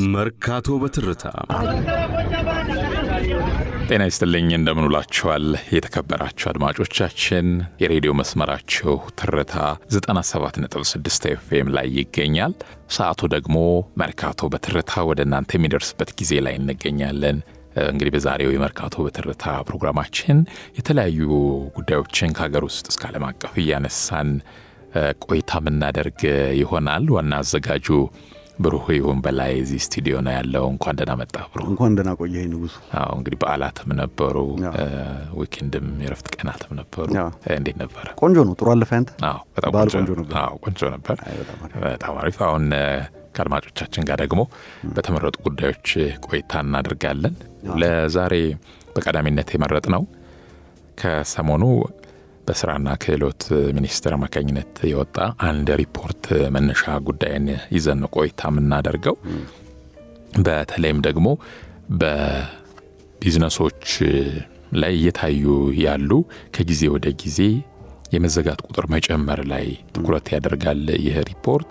መርካቶ በትርታ ጤና ይስጥልኝ እንደምን ውላችኋል የተከበራችሁ አድማጮቻችን። የሬዲዮ መስመራችሁ ትርታ 97.6 ኤፍኤም ላይ ይገኛል። ሰዓቱ ደግሞ መርካቶ በትርታ ወደ እናንተ የሚደርስበት ጊዜ ላይ እንገኛለን። እንግዲህ በዛሬው የመርካቶ በትርታ ፕሮግራማችን የተለያዩ ጉዳዮችን ከሀገር ውስጥ እስከ ዓለም አቀፍ እያነሳን ቆይታ የምናደርግ ይሆናል። ዋና አዘጋጁ ብሩህ ይሁን በላይ እዚህ ስቱዲዮ ነው ያለው። እንኳን ደህና መጣ ብሩህ። እንኳን ደህና ቆየህ ንጉሱ። አዎ እንግዲህ በዓላትም ነበሩ፣ ዊኬንድም የረፍት ቀናትም ነበሩ። እንዴት ነበር? ቆንጆ ነው። ጥሩ አለፈ አንተ? አዎ በጣም ቆንጆ ነበር። አዎ ቆንጆ ነበር። በጣም አሪፍ። አሁን ከአድማጮቻችን ጋር ደግሞ በተመረጡ ጉዳዮች ቆይታ እናደርጋለን። ለዛሬ በቀዳሚነት የመረጥነው ከሰሞኑ በስራና ክህሎት ሚኒስቴር አማካኝነት የወጣ አንድ ሪፖርት መነሻ ጉዳይን ይዘን ቆይታ የምናደርገው በተለይም ደግሞ በቢዝነሶች ላይ እየታዩ ያሉ ከጊዜ ወደ ጊዜ የመዘጋት ቁጥር መጨመር ላይ ትኩረት ያደርጋል። ይህ ሪፖርት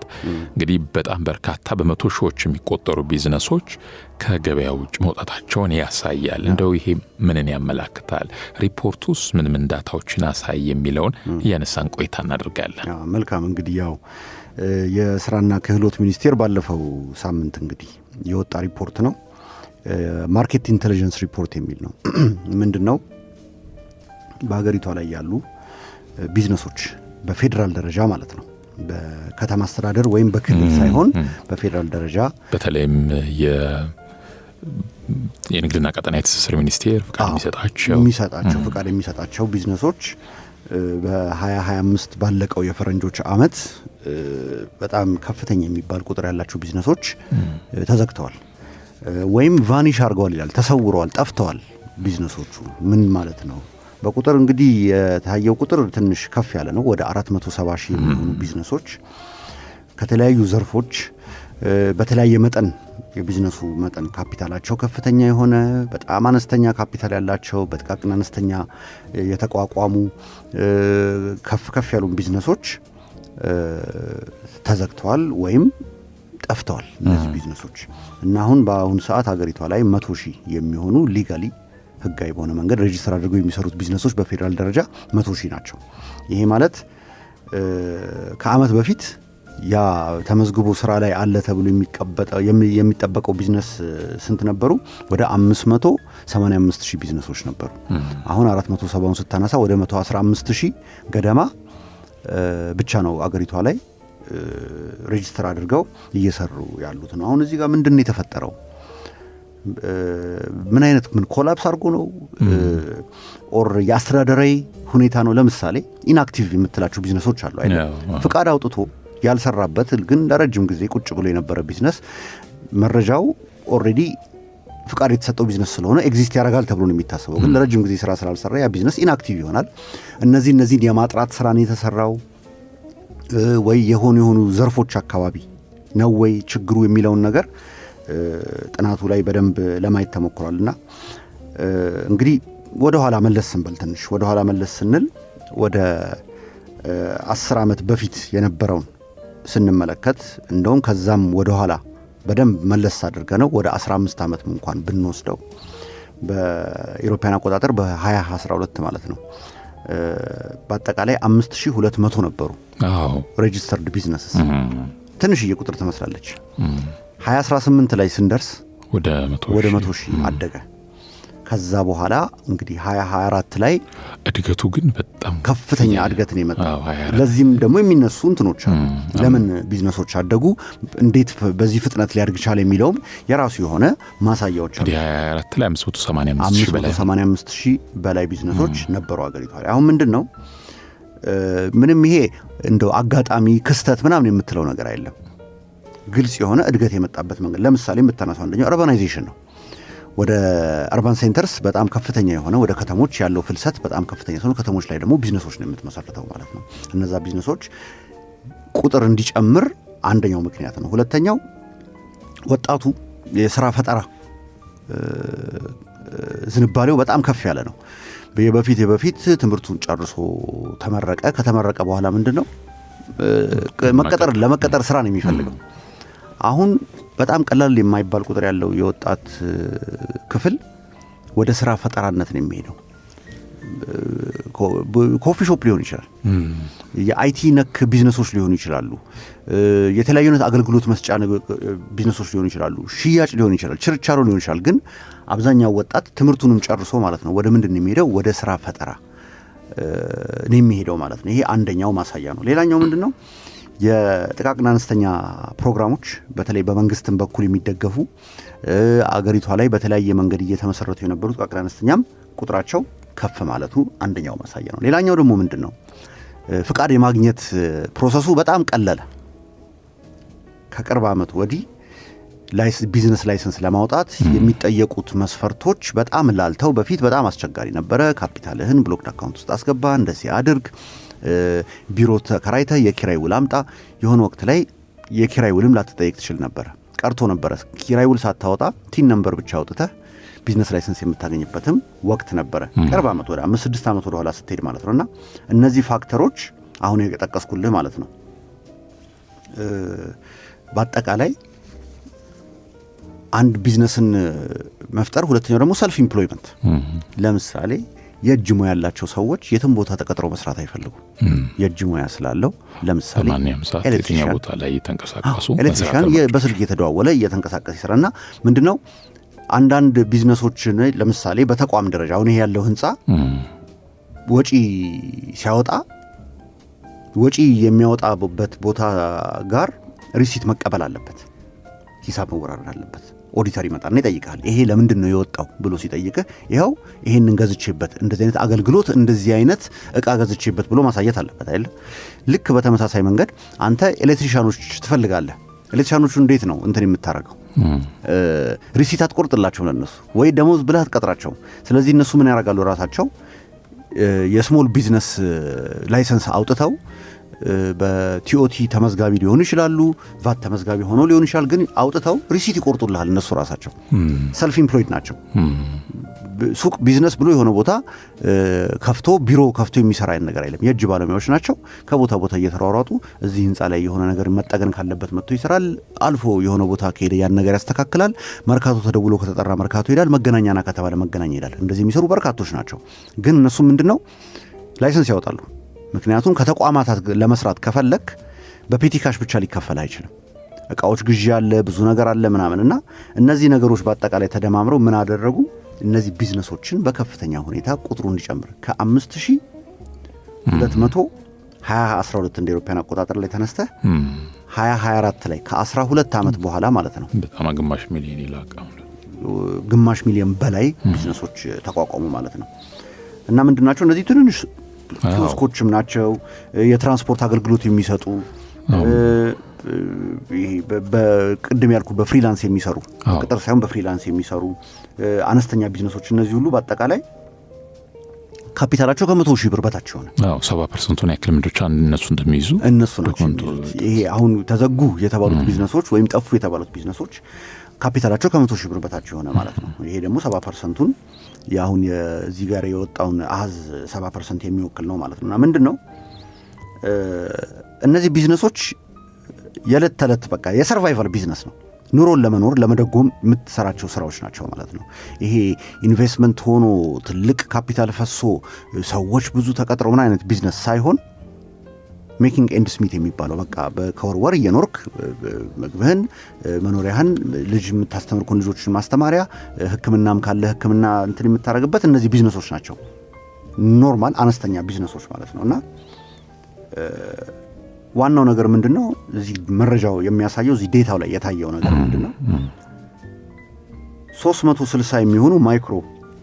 እንግዲህ በጣም በርካታ በመቶ ሺዎች የሚቆጠሩ ቢዝነሶች ከገበያ ውጭ መውጣታቸውን ያሳያል። እንደው ይሄ ምንን ያመላክታል? ሪፖርቱስ ምን ዳታዎችን አሳይ የሚለውን እያነሳን ቆይታ እናደርጋለን። መልካም። እንግዲህ ያው የስራና ክህሎት ሚኒስቴር ባለፈው ሳምንት እንግዲህ የወጣ ሪፖርት ነው። ማርኬት ኢንተለጀንስ ሪፖርት የሚል ነው። ምንድነው? በሀገሪቷ ላይ ያሉ ቢዝነሶች በፌደራል ደረጃ ማለት ነው፣ በከተማ አስተዳደር ወይም በክልል ሳይሆን በፌደራል ደረጃ በተለይም የንግድና ቀጠናዊ ትስስር ሚኒስቴር ፍቃድ የሚሰጣቸው ቢዝነሶች በ2025 ባለቀው የፈረንጆች ዓመት በጣም ከፍተኛ የሚባል ቁጥር ያላቸው ቢዝነሶች ተዘግተዋል ወይም ቫኒሽ አድርገዋል ይላል። ተሰውረዋል፣ ጠፍተዋል ቢዝነሶቹ። ምን ማለት ነው? በቁጥር እንግዲህ የታየው ቁጥር ትንሽ ከፍ ያለ ነው። ወደ 470 ሺህ የሚሆኑ ቢዝነሶች ከተለያዩ ዘርፎች በተለያየ መጠን የቢዝነሱ መጠን ካፒታላቸው ከፍተኛ የሆነ በጣም አነስተኛ ካፒታል ያላቸው በጥቃቅን አነስተኛ የተቋቋሙ ከፍ ያሉ ቢዝነሶች ተዘግተዋል ወይም ጠፍተዋል እነዚህ ቢዝነሶች። እና አሁን በአሁኑ ሰዓት ሀገሪቷ ላይ 100 ሺህ የሚሆኑ ሊጋሊ ህጋዊ በሆነ መንገድ ሬጂስተር አድርገው የሚሰሩት ቢዝነሶች በፌደራል ደረጃ 100 ሺህ ናቸው። ይሄ ማለት ከዓመት በፊት ያ ተመዝግቦ ስራ ላይ አለ ተብሎ የሚጠበቀው ቢዝነስ ስንት ነበሩ? ወደ 585 ሺህ ቢዝነሶች ነበሩ። አሁን 470ውን ስታነሳ ወደ 115 ሺህ ገደማ ብቻ ነው አገሪቷ ላይ ሬጂስተር አድርገው እየሰሩ ያሉት ነው። አሁን እዚህ ጋር ምንድነው የተፈጠረው? ምን አይነት ኮላፕስ አድርጎ ነው ኦር የአስተዳደራዊ ሁኔታ ነው? ለምሳሌ ኢንአክቲቭ የምትላቸው ቢዝነሶች አሉ አይደል? ፍቃድ አውጥቶ ያልሰራበት ግን ለረጅም ጊዜ ቁጭ ብሎ የነበረ ቢዝነስ መረጃው ኦልሬዲ ፍቃድ የተሰጠው ቢዝነስ ስለሆነ ኤግዚስት ያደርጋል ተብሎ ነው የሚታሰበው። ግን ለረጅም ጊዜ ስራ ስላልሰራ ያ ቢዝነስ ኢንአክቲቭ ይሆናል። እነዚህን የማጥራት ስራ ነው የተሰራው ወይ የሆኑ ዘርፎች አካባቢ ነው ወይ ችግሩ የሚለውን ነገር ጥናቱ ላይ በደንብ ለማየት ተሞክሯልና እንግዲህ ወደ ኋላ መለስ ስንል ትንሽ ወደ ኋላ መለስ ስንል ወደ 10 ዓመት በፊት የነበረውን ስንመለከት እንደውም ከዛም ወደ ኋላ በደንብ መለስ አድርገነው ወደ 15 ዓመት እንኳን ብንወስደው በኢሮፒያን አቆጣጠር በ2012 ማለት ነው በአጠቃላይ 5200 ነበሩ ሬጂስተርድ ቢዝነስስ። ትንሽዬ ቁጥር ትመስላለች። 2018 ላይ ስንደርስ ወደ 100 ሺህ አደገ። ከዛ በኋላ እንግዲህ 2024 ላይ እድገቱ ግን በጣም ከፍተኛ እድገት ነው የመጣው። ለዚህም ደግሞ የሚነሱ እንትኖች አሉ። ለምን ቢዝነሶች አደጉ፣ እንዴት በዚህ ፍጥነት ሊያድግ ቻለ የሚለውም የራሱ የሆነ ማሳያዎች አሉ። 2024 ላይ 585 ሺህ በላይ ቢዝነሶች ነበሩ አገሪቷ ላይ። አሁን ምንድነው ምንም ይሄ እንደው አጋጣሚ ክስተት ምናምን የምትለው ነገር አይደለም። ግልጽ የሆነ እድገት የመጣበት መንገድ ለምሳሌ የምታነሳው አንደኛው አርባናይዜሽን ነው። ወደ አርባን ሴንተርስ በጣም ከፍተኛ የሆነ ወደ ከተሞች ያለው ፍልሰት በጣም ከፍተኛ ስለሆነ ከተሞች ላይ ደግሞ ቢዝነሶች ነው የምትመሰርተው ማለት ነው። እነዛ ቢዝነሶች ቁጥር እንዲጨምር አንደኛው ምክንያት ነው። ሁለተኛው ወጣቱ የሥራ ፈጠራ ዝንባሌው በጣም ከፍ ያለ ነው። በፊት ትምህርቱን ጨርሶ ተመረቀ። ከተመረቀ በኋላ ምንድነው ለመቀጠር ስራ ነው የሚፈልገው። አሁን በጣም ቀላል የማይባል ቁጥር ያለው የወጣት ክፍል ወደ ስራ ፈጠራነት ነው የሚሄደው። ኮፊ ሾፕ ሊሆን ይችላል፣ የአይቲ ነክ ቢዝነሶች ሊሆኑ ይችላሉ፣ የተለያዩ አይነት አገልግሎት መስጫ ቢዝነሶች ሊሆኑ ይችላሉ፣ ሽያጭ ሊሆን ይችላል፣ ችርቻሮ ሊሆን ይችላል። ግን አብዛኛው ወጣት ትምህርቱንም ጨርሶ ማለት ነው ወደ ምንድን ነው የሚሄደው? ወደ ስራ ፈጠራ ነው የሚሄደው ማለት ነው። ይሄ አንደኛው ማሳያ ነው። ሌላኛው ምንድን ነው? የጥቃቅን አነስተኛ ፕሮግራሞች በተለይ በመንግስትም በኩል የሚደገፉ አገሪቷ ላይ በተለያየ መንገድ እየተመሰረቱ የነበሩ ጥቃቅን አነስተኛም ቁጥራቸው ከፍ ማለቱ አንደኛው ማሳያ ነው። ሌላኛው ደግሞ ምንድን ነው? ፍቃድ የማግኘት ፕሮሰሱ በጣም ቀለለ። ከቅርብ ዓመት ወዲህ ቢዝነስ ላይሰንስ ለማውጣት የሚጠየቁት መስፈርቶች በጣም ላልተው፣ በፊት በጣም አስቸጋሪ ነበረ። ካፒታልህን ብሎክድ አካውንት ውስጥ አስገባ፣ እንደዚህ አድርግ፣ ቢሮ ተከራይተህ የኪራይ ውል አምጣ። የሆነ ወቅት ላይ የኪራይ ውልም ላትጠየቅ ትችል ነበረ፣ ቀርቶ ነበረ። ኪራይ ውል ሳታወጣ ቲን ነምበር ብቻ አውጥተህ ቢዝነስ ላይሰንስ የምታገኝበትም ወቅት ነበረ። ቅርብ ዓመት ወደ 5-6 ዓመት ወደ ኋላ ስትሄድ ማለት ነውና እነዚህ ፋክተሮች አሁን የጠቀስኩልህ ማለት ነው በአጠቃላይ አንድ ቢዝነስን መፍጠር። ሁለተኛው ደግሞ ሰልፍ ኢምፕሎይመንት። ለምሳሌ የእጅ ሙያ ያላቸው ሰዎች የትም ቦታ ተቀጥረው መስራት አይፈልጉም። የእጅ ሙያ ስላለው ለምሳሌ ኤሌክትሪሻን ቦታ ላይ እየተንቀሳቀሱ ኤሌክትሪሻን በስልክ እየተደዋወለ እየተንቀሳቀሰ ይሰራና ምንድነው አንዳንድ ቢዝነሶችን ለምሳሌ በተቋም ደረጃ አሁን ይሄ ያለው ህንጻ ወጪ ሲያወጣ ወጪ የሚያወጣበት ቦታ ጋር ሪሲት መቀበል አለበት፣ ሂሳብ መወራረድ አለበት። ኦዲተር ይመጣና ይጠይቃል። ይሄ ለምንድን ነው የወጣው ብሎ ሲጠይቅህ ይኸው ይሄንን ገዝቼበት እንደዚህ አይነት አገልግሎት እንደዚህ አይነት እቃ ገዝቼበት ብሎ ማሳየት አለበት አይደል? ልክ በተመሳሳይ መንገድ አንተ ኤሌክትሪሻኖች ትፈልጋለህ። ኤሌክትሪሻኖቹ እንዴት ነው እንትን የምታረገው? ሪሲት አትቆርጥላቸው ለነሱ ወይ ደሞዝ ብለህ አትቀጥራቸው። ስለዚህ እነሱ ምን ያደርጋሉ? ራሳቸው የስሞል ቢዝነስ ላይሰንስ አውጥተው በቲኦቲ ተመዝጋቢ ሊሆኑ ይችላሉ፣ ቫት ተመዝጋቢ ሆኖ ሊሆን ይችላል። ግን አውጥተው ሪሲት ይቆርጡልሃል። እነሱ ራሳቸው ሰልፍ ኢምፕሎይድ ናቸው። ሱቅ ቢዝነስ ብሎ የሆነ ቦታ ከፍቶ ቢሮ ከፍቶ የሚሰራ አይነት ነገር አይደለም። የእጅ ባለሙያዎች ናቸው። ከቦታ ቦታ እየተሯሯጡ እዚህ ህንፃ ላይ የሆነ ነገር መጠገን ካለበት መጥቶ ይሰራል። አልፎ የሆነ ቦታ ከሄደ ያን ነገር ያስተካክላል። መርካቶ ተደውሎ ከተጠራ መርካቶ ይሄዳል። መገናኛና ከተባለ መገናኛ ይሄዳል። እንደዚህ የሚሰሩ በርካቶች ናቸው። ግን እነሱ ምንድነው ላይሰንስ ያወጣሉ። ምክንያቱም ከተቋማት ለመስራት ከፈለክ በፔቲካሽ ብቻ ሊከፈል አይችልም። እቃዎች ግዢ አለ፣ ብዙ ነገር አለ ምናምን እና እነዚህ ነገሮች በአጠቃላይ ተደማምረው ምን አደረጉ? እነዚህ ቢዝነሶችን በከፍተኛ ሁኔታ ቁጥሩ እንዲጨምር ከ5212 እንደ አውሮፓውያን አቆጣጠር ላይ ተነስተህ 2024 ላይ ከ12 ዓመት በኋላ ማለት ነው በጣም ግማሽ ሚሊዮን ይላቃ ግማሽ ሚሊዮን በላይ ቢዝነሶች ተቋቋሙ ማለት ነው። እና ምንድናቸው እነዚህ ትንንሽ ኪዮስኮችም ናቸው። የትራንስፖርት አገልግሎት የሚሰጡ በቅድም ያልኩ በፍሪላንስ የሚሰሩ ቅጥር ሳይሆን በፍሪላንስ የሚሰሩ አነስተኛ ቢዝነሶች እነዚህ ሁሉ በአጠቃላይ ካፒታላቸው ከ100,000 ብር በታች ሆነ 70% ያክል ምንዶች እነሱ እንደሚይዙ እነሱ ናቸው። ይሄ አሁን ተዘጉ የተባሉት ቢዝነሶች ወይም ጠፉ የተባሉት ቢዝነሶች ካፒታላቸው ከ100,000 ብር በታች የሆነ ማለት ነው። ይሄ ደግሞ 70%ን የአሁን የዚህ ጋር የወጣውን አሃዝ 70% የሚወክል ነው ማለት ነውና ምንድነው እነዚህ ቢዝነሶች የዕለት ተዕለት በቃ የሰርቫይቫል ቢዝነስ ነው። ኑሮን ለመኖር ለመደጎም የምትሰራቸው ስራዎች ናቸው ማለት ነው። ይሄ ኢንቨስትመንት ሆኖ ትልቅ ካፒታል ፈሶ ሰዎች ብዙ ተቀጥረው ምን አይነት ቢዝነስ ሳይሆን ሜኪንግ ኤንድ ስሚት የሚባለው በቃ ከወር እየኖርክ ምግብህን፣ መኖሪያህን፣ ልጅ የምታስተምር ኮን ልጆችን ማስተማሪያ፣ ሕክምናም ካለ ሕክምና እንትን የምታረግበት እነዚህ ቢዝነሶች ናቸው። ኖርማል አነስተኛ ቢዝነሶች ማለት ነውና ዋናው ነገር ምንድነው እዚህ መረጃው የሚያሳየው እዚህ ዴታው ላይ የታየው ነገር ምንድነው 360 የሚሆኑ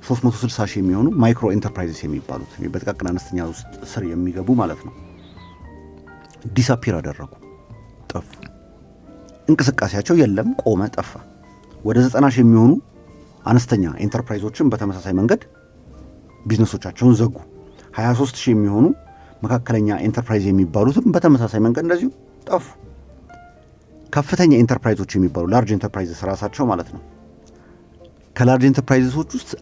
360 ሺህ የሚሆኑ ማይክሮ ኢንተርፕራይዝስ የሚባሉት በጥቃቅን አነስተኛ ውስጥ ስር የሚገቡ ማለት ነው ዲስአፒር አደረጉ፣ ጠፉ። እንቅስቃሴያቸው የለም፣ ቆመ፣ ጠፋ። ወደ 90 ሺህ የሚሆኑ አነስተኛ ኢንተርፕራይዞችን በተመሳሳይ መንገድ ቢዝነሶቻቸውን ዘጉ። 23 ሺህ የሚሆኑ መካከለኛ ኢንተርፕራይዝ የሚባሉትም በተመሳሳይ መንገድ እንደዚሁ ጠፉ። ከፍተኛ ኢንተርፕራይዞች የሚባሉ ላርጅ ኢንተርፕራይዝስ ራሳቸው ማለት ነው ከላርጅ ኢንተርፕራይዞች ውስጥ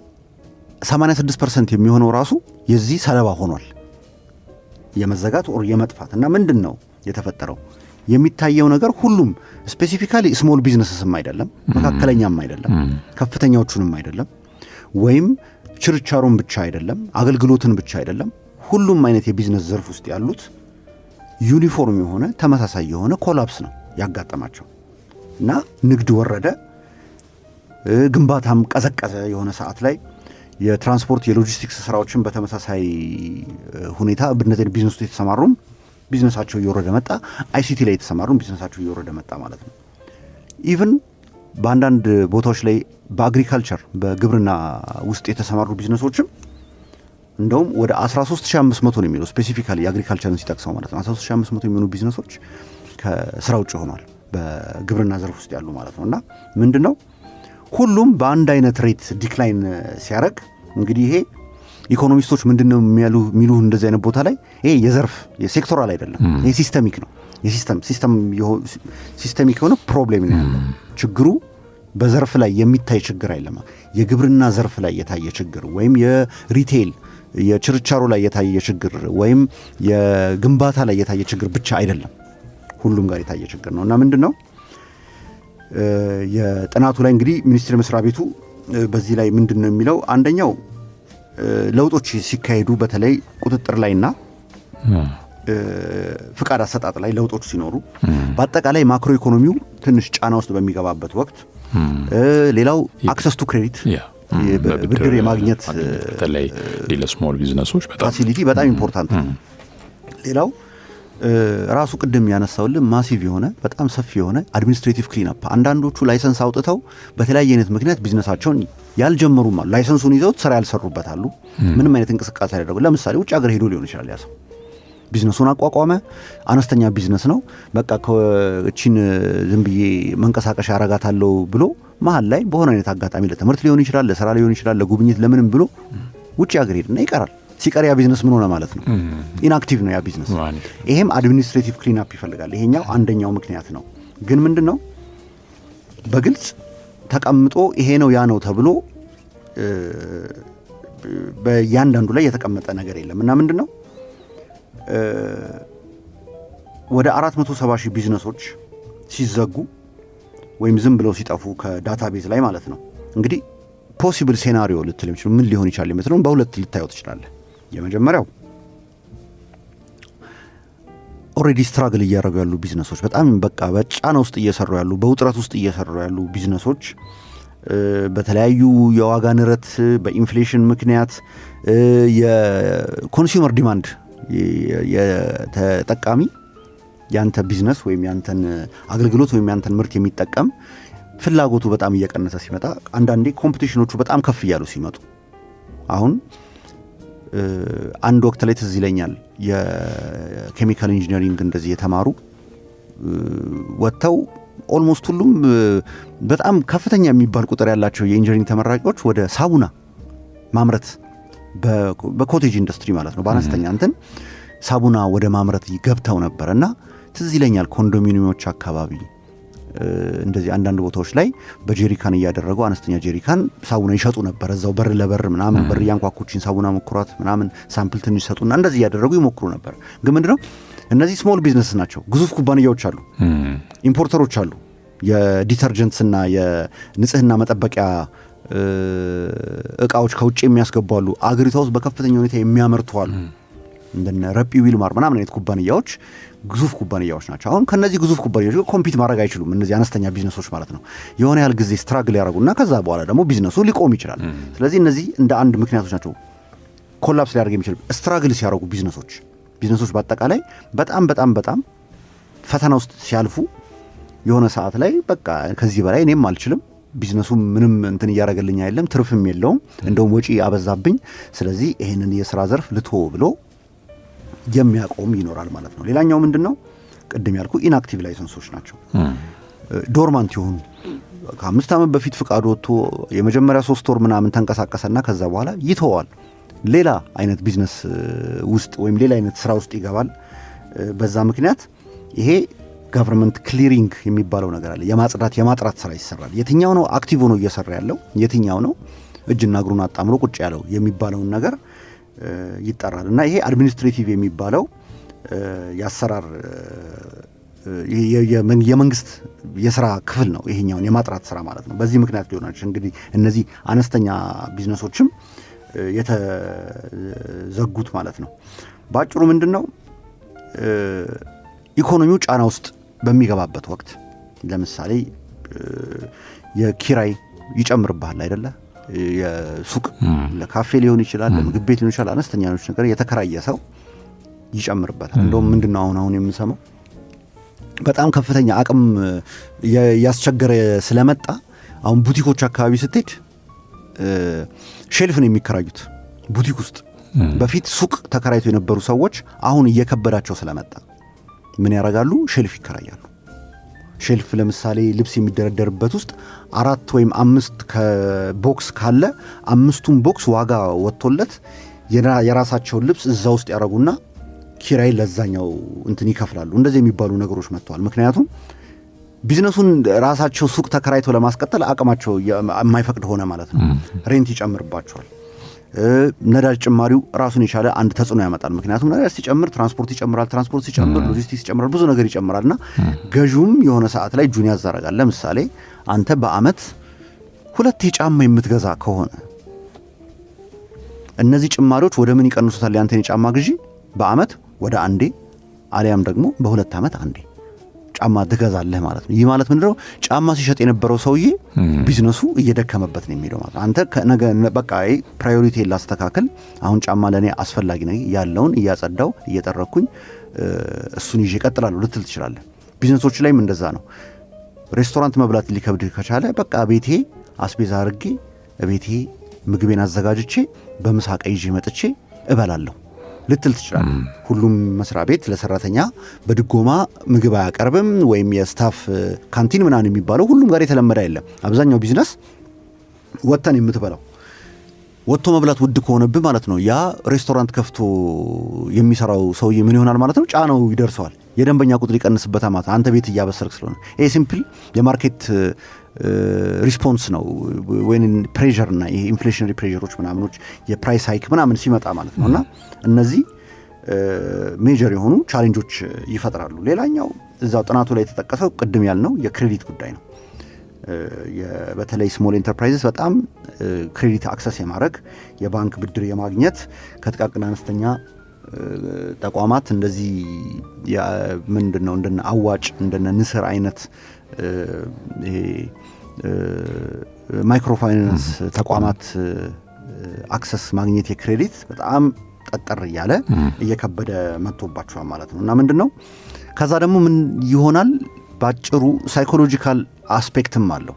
86% የሚሆነው ራሱ የዚህ ሰለባ ሆኗል፣ የመዘጋት ኦር የመጥፋት። እና ምንድን ነው የተፈጠረው? የሚታየው ነገር ሁሉም ስፔሲፊካሊ ስሞል ቢዝነስም አይደለም፣ መካከለኛም አይደለም፣ ከፍተኛዎቹንም አይደለም፣ ወይም ችርቻሮን ብቻ አይደለም፣ አገልግሎትን ብቻ አይደለም። ሁሉም አይነት የቢዝነስ ዘርፍ ውስጥ ያሉት ዩኒፎርም የሆነ ተመሳሳይ የሆነ ኮላፕስ ነው ያጋጠማቸው እና ንግድ ወረደ፣ ግንባታም ቀዘቀዘ። የሆነ ሰዓት ላይ የትራንስፖርት የሎጂስቲክስ ስራዎችን በተመሳሳይ ሁኔታ በእነዚህ ቢዝነስ ውስጥ የተሰማሩም ቢዝነሳቸው እየወረደ መጣ። አይሲቲ ላይ የተሰማሩም ቢዝነሳቸው እየወረደ መጣ ማለት ነው። ኢቭን በአንዳንድ ቦታዎች ላይ በአግሪካልቸር በግብርና ውስጥ የተሰማሩ ቢዝነሶችም እንደውም ወደ 13500 ነው የሚለው ስፔሲፊካሊ የአግሪካልቸርን ሲጠቅሰው ማለት ነው። 13500 የሚሆኑ ቢዝነሶች ከስራ ውጭ ሆኗል በግብርና ዘርፍ ውስጥ ያሉ ማለት ነው። እና ምንድን ነው ሁሉም በአንድ አይነት ሬት ዲክላይን ሲያደርግ እንግዲህ ይሄ ኢኮኖሚስቶች ምንድን ነው የሚሉ እንደዚህ አይነት ቦታ ላይ ይሄ የዘርፍ የሴክቶራል አይደለም፣ ይሄ ሲስተሚክ ነው። ሲስተሚክ የሆነ ፕሮብሌም ነው ያለው። ችግሩ በዘርፍ ላይ የሚታይ ችግር አይደለም። የግብርና ዘርፍ ላይ የታየ ችግር ወይም የሪቴል የችርቻሮ ላይ የታየ ችግር ወይም የግንባታ ላይ የታየ ችግር ብቻ አይደለም፣ ሁሉም ጋር የታየ ችግር ነው። እና ምንድን ነው የጥናቱ ላይ እንግዲህ ሚኒስቴር መስሪያ ቤቱ በዚህ ላይ ምንድን ነው የሚለው አንደኛው ለውጦች ሲካሄዱ በተለይ ቁጥጥር ላይና ፍቃድ አሰጣጥ ላይ ለውጦች ሲኖሩ በአጠቃላይ ማክሮ ኢኮኖሚው ትንሽ ጫና ውስጥ በሚገባበት ወቅት ሌላው አክሰስ ቱ ክሬዲት ብድር የማግኘት በተለይ ለስሞል ቢዝነሶች ፋሲሊቲ በጣም ኢምፖርታንት ነው። ሌላው ራሱ ቅድም ያነሳውልን ማሲቭ የሆነ በጣም ሰፊ የሆነ አድሚኒስትሬቲቭ ክሊንአፕ። አንዳንዶቹ ላይሰንስ አውጥተው በተለያየ አይነት ምክንያት ቢዝነሳቸውን ያልጀመሩም አሉ። ላይሰንሱን ይዘውት ስራ ያልሰሩበት አሉ። ምንም አይነት እንቅስቃሴ ያደረጉ ለምሳሌ ውጭ ሀገር ሄዶ ሊሆን ይችላል። ያ ሰው ቢዝነሱን አቋቋመ፣ አነስተኛ ቢዝነስ ነው፣ በቃ እቺን ዝም ብዬ መንቀሳቀሻ ያረጋታለሁ ብሎ መሀል ላይ በሆነ አይነት አጋጣሚ ለትምህርት ሊሆን ይችላል፣ ለስራ ሊሆን ይችላል፣ ለጉብኝት ለምንም ብሎ ውጭ ሀገር ሄድና ይቀራል። ሲቀር ያ ቢዝነስ ምን ሆነ ማለት ነው? ኢንአክቲቭ ነው ያ ቢዝነስ። ይሄም አድሚኒስትሬቲቭ ክሊንአፕ ይፈልጋል። ይሄኛው አንደኛው ምክንያት ነው። ግን ምንድን ነው በግልጽ ተቀምጦ ይሄ ነው ያ ነው ተብሎ በእያንዳንዱ ላይ የተቀመጠ ነገር የለም እና ምንድን ነው ወደ 470 ሺህ ቢዝነሶች ሲዘጉ ወይም ዝም ብለው ሲጠፉ ከዳታቤዝ ላይ ማለት ነው። እንግዲህ ፖሲብል ሴናሪዮ ልትል የሚችሉ ምን ሊሆን ይችላል የምትለው በሁለት ልታየው ትችላለህ። የመጀመሪያው ኦልሬዲ ስትራግል እያደረጉ ያሉ ቢዝነሶች በጣም በቃ በጫና ውስጥ እየሰሩ ያሉ በውጥረት ውስጥ እየሰሩ ያሉ ቢዝነሶች በተለያዩ የዋጋ ንረት በኢንፍሌሽን ምክንያት የኮንሱመር ዲማንድ የተጠቃሚ ያንተ ቢዝነስ ወይም ያንተን አገልግሎት ወይም ያንተን ምርት የሚጠቀም ፍላጎቱ በጣም እየቀነሰ ሲመጣ አንዳንዴ ኮምፒቲሽኖቹ በጣም ከፍ እያሉ ሲመጡ አሁን አንድ ወቅት ላይ ትዝ ይለኛል የኬሚካል ኢንጂነሪንግ እንደዚህ የተማሩ ወጥተው ኦልሞስት ሁሉም በጣም ከፍተኛ የሚባል ቁጥር ያላቸው የኢንጂነሪንግ ተመራቂዎች ወደ ሳቡና ማምረት በኮቴጅ ኢንዱስትሪ ማለት ነው በአነስተኛ እንትን ሳቡና ወደ ማምረት ገብተው ነበር እና ትዝ ይለኛል ኮንዶሚኒየሞች አካባቢ እንደዚህ አንዳንድ ቦታዎች ላይ በጄሪካን እያደረጉ አነስተኛ ጄሪካን ሳቡና ይሸጡ ነበር። እዛው በር ለበር ምናምን በር ያንኳኩችን ሳቡና ሞክሯት ምናምን ሳምፕል ትንሽ ይሰጡና እንደዚህ እያደረጉ ይሞክሩ ነበር። ግን ምንድነው እነዚህ ስሞል ቢዝነስ ናቸው። ግዙፍ ኩባንያዎች አሉ፣ ኢምፖርተሮች አሉ፣ የዲተርጀንትስና የንጽህና መጠበቂያ እቃዎች ከውጭ የሚያስገቡ አሉ፣ አገሪቷ ውስጥ በከፍተኛ ሁኔታ የሚያመርቱ አሉ። እንደነ ረጲ ዊልማር ምናምን አይነት ኩባንያዎች ግዙፍ ኩባንያዎች ናቸው። አሁን ከነዚህ ግዙፍ ኩባንያዎች ጋር ኮምፒት ማድረግ አይችሉም እነዚህ አነስተኛ ቢዝነሶች ማለት ነው። የሆነ ያህል ጊዜ ስትራግል ያደርጉና ከዛ በኋላ ደግሞ ቢዝነሱ ሊቆም ይችላል። ስለዚህ እነዚህ እንደ አንድ ምክንያቶች ናቸው ኮላፕስ ሊያደርግ የሚችል ስትራግል ሲያደርጉ ቢዝነሶች በአጠቃላይ በጣም ፈተና ውስጥ ሲያልፉ የሆነ ሰዓት ላይ በቃ ከዚህ በላይ እኔም አልችልም፣ ቢዝነሱ ምንም እንትን እያደረገልኝ አይደለም፣ ትርፍም የለውም፣ እንደውም ወጪ አበዛብኝ፣ ስለዚህ ይሄንን የስራ ዘርፍ ልቶ ብሎ የሚያቆም ይኖራል ማለት ነው። ሌላኛው ምንድነው ቅድም ያልኩ ኢንአክቲቭ ላይሰንሶች ናቸው። ዶርማንት የሆኑ ከ5 ዓመት በፊት ፍቃድ ወጥቶ የመጀመሪያ 3 ወር ምናምን ተንቀሳቀሰና ከዛ በኋላ ይተዋል፣ ሌላ አይነት ቢዝነስ ውስጥ ወይም ሌላ አይነት ስራ ውስጥ ይገባል። በዛ ምክንያት ይሄ ጋቨርንመንት ክሊሪንግ የሚባለው ነገር አለ። የማጥራት ስራ ይሰራል። የትኛው ነው አክቲቭ ሆኖ እየሰራ ያለው፣ የትኛው ነው እጅና እግሩን አጣምሮ ቁጭ ያለው የሚባለውን ነገር ይጠራል። እና ይሄ አድሚኒስትሬቲቭ የሚባለው የአሰራር የመንግስት የስራ ክፍል ነው ይሄኛውን የማጥራት ስራ ማለት ነው። በዚህ ምክንያት ሊሆናቸው እንግዲህ እነዚህ አነስተኛ ቢዝነሶችም የተዘጉት ማለት ነው። በአጭሩ ምንድን ነው ኢኮኖሚው ጫና ውስጥ በሚገባበት ወቅት ለምሳሌ የኪራይ ይጨምርብሃል አይደለ? የሱቅ ለካፌ ሊሆን ይችላል፣ ለምግብ ቤት ሊሆን ይችላል። አነስተኛ ነገር የተከራየ ሰው ይጨምርበታል። እንደውም ምንድነው አሁን የምሰማው በጣም ከፍተኛ አቅም ያስቸገረ ስለመጣ አሁን ቡቲኮች አካባቢ ስትሄድ ሼልፍ ነው የሚከራዩት ቡቲክ ውስጥ። በፊት ሱቅ ተከራይቶ የነበሩ ሰዎች አሁን እየከበዳቸው ስለመጣ ምን ያደርጋሉ? ሼልፍ ይከራያሉ። ሼልፍ ለምሳሌ ልብስ የሚደረደርበት ውስጥ 4 ወይም 5 ቦክስ ካለ 5ቱም ቦክስ ዋጋ ወጥቶለት የራሳቸውን ልብስ እዛ ውስጥ ያደርጉና ኪራይ ለዛኛው እንትን ይከፍላሉ። እንደዚህ የሚባሉ ነገሮች መጥተዋል። ምክንያቱም ቢዝነሱን ራሳቸው ሱቅ ተከራይቶ ለማስቀጠል አቅማቸው የማይፈቅድ ሆነ ማለት ነው። ሬንት ይጨምርባቸዋል። ነዳጅ ጭማሪው ራሱን የቻለ አንድ ተጽዕኖ ያመጣል። ምክንያቱም ነዳጅ ሲጨምር ትራንስፖርት ይጨምራል፣ ትራንስፖርት ሲጨምር ሎጂስቲክስ ይጨምራል፣ ብዙ ነገር ይጨምራልና ገዥውም የሆነ ሰዓት ላይ እጁን ያዛረጋል። ለምሳሌ አንተ በአመት 2 ጫማ የምትገዛ ከሆነ እነዚህ ጭማሪዎች ወደ ምን ይቀንሱታል? ያንተን የጫማ ግዢ በአመት ወደ አንዴ አሊያም ደግሞ በ2 ዓመት አንዴ ጫማ ትገዛለህ ማለት ነው። ይህ ማለት ምንድነው? ጫማ ሲሸጥ የነበረው ሰውዬ ቢዝነሱ እየደከመበት ነው የሚለው ማለት። አንተ ነገ በቃ ፕራዮሪቲ ላስተካከል፣ አሁን ጫማ ለኔ አስፈላጊ ነው ያለውን እያጸዳው እየጠረኩኝ እሱን ይዤ እቀጥላለሁ ልትል ትችላለህ። ቢዝነሶች ላይም እንደዛ ነው። ሬስቶራንት መብላት ሊከብድ ከቻለ በቃ ቤቴ አስቤዛ አድርጌ ቤቴ ምግቤን አዘጋጅቼ በምሳቃ ይዤ መጥቼ እበላለሁ ልትል ትችላለህ። ሁሉም መስሪያ ቤት ለሰራተኛ በድጎማ ምግብ አያቀርብም፣ ወይም የስታፍ ካንቲን ምናምን የሚባለው ሁሉም ጋር የተለመደ አይደለም። አብዛኛው ቢዝነስ ወጥተን የምትበላው ወጥቶ መብላት ውድ ከሆነብህ ማለት ነው። ያ ሬስቶራንት ከፍቶ የሚሰራው ሰውዬ ምን ይሆናል ማለት ነው? ጫናው ይደርሰዋል። የደንበኛ ቁጥር ይቀንስበታል ማለት አንተ ቤት እያበሰርክ ስለሆነ። ይሄ ሲምፕል የማርኬት ሪስፖንስ ነው፣ ወይን ፕሬዠር እና ይሄ ኢንፍሌሽነሪ ፕሬዠሮች ምናምኖች የፕራይስ ሃይክ ምናምን ሲመጣ ማለት ነውና እነዚህ ሜጀር የሆኑ ቻሌንጆች ይፈጥራሉ። ሌላኛው እዛው ጥናቱ ላይ የተጠቀሰው ቅድም ያልነው የክሬዲት ጉዳይ ነው። በተለይ ስሞል ኢንተርፕራይዝስ በጣም ክሬዲት አክሰስ የማድረግ የባንክ ብድር የማግኘት ከጥቃቅንና አነስተኛ ተቋማት እንደዚህ ምንድነው እንደነ አዋጭ እንደነ ንስር አይነት ይሄ ማይክሮፋይናንስ ተቋማት አክሰስ ማግኘት የክሬዲት በጣም ጠጠር እያለ እየከበደ መጥቶባቸዋል ማለት ነው። እና ምንድነው ከዛ ደግሞ ምን ይሆናል? ባጭሩ ሳይኮሎጂካል አስፔክትም አለው።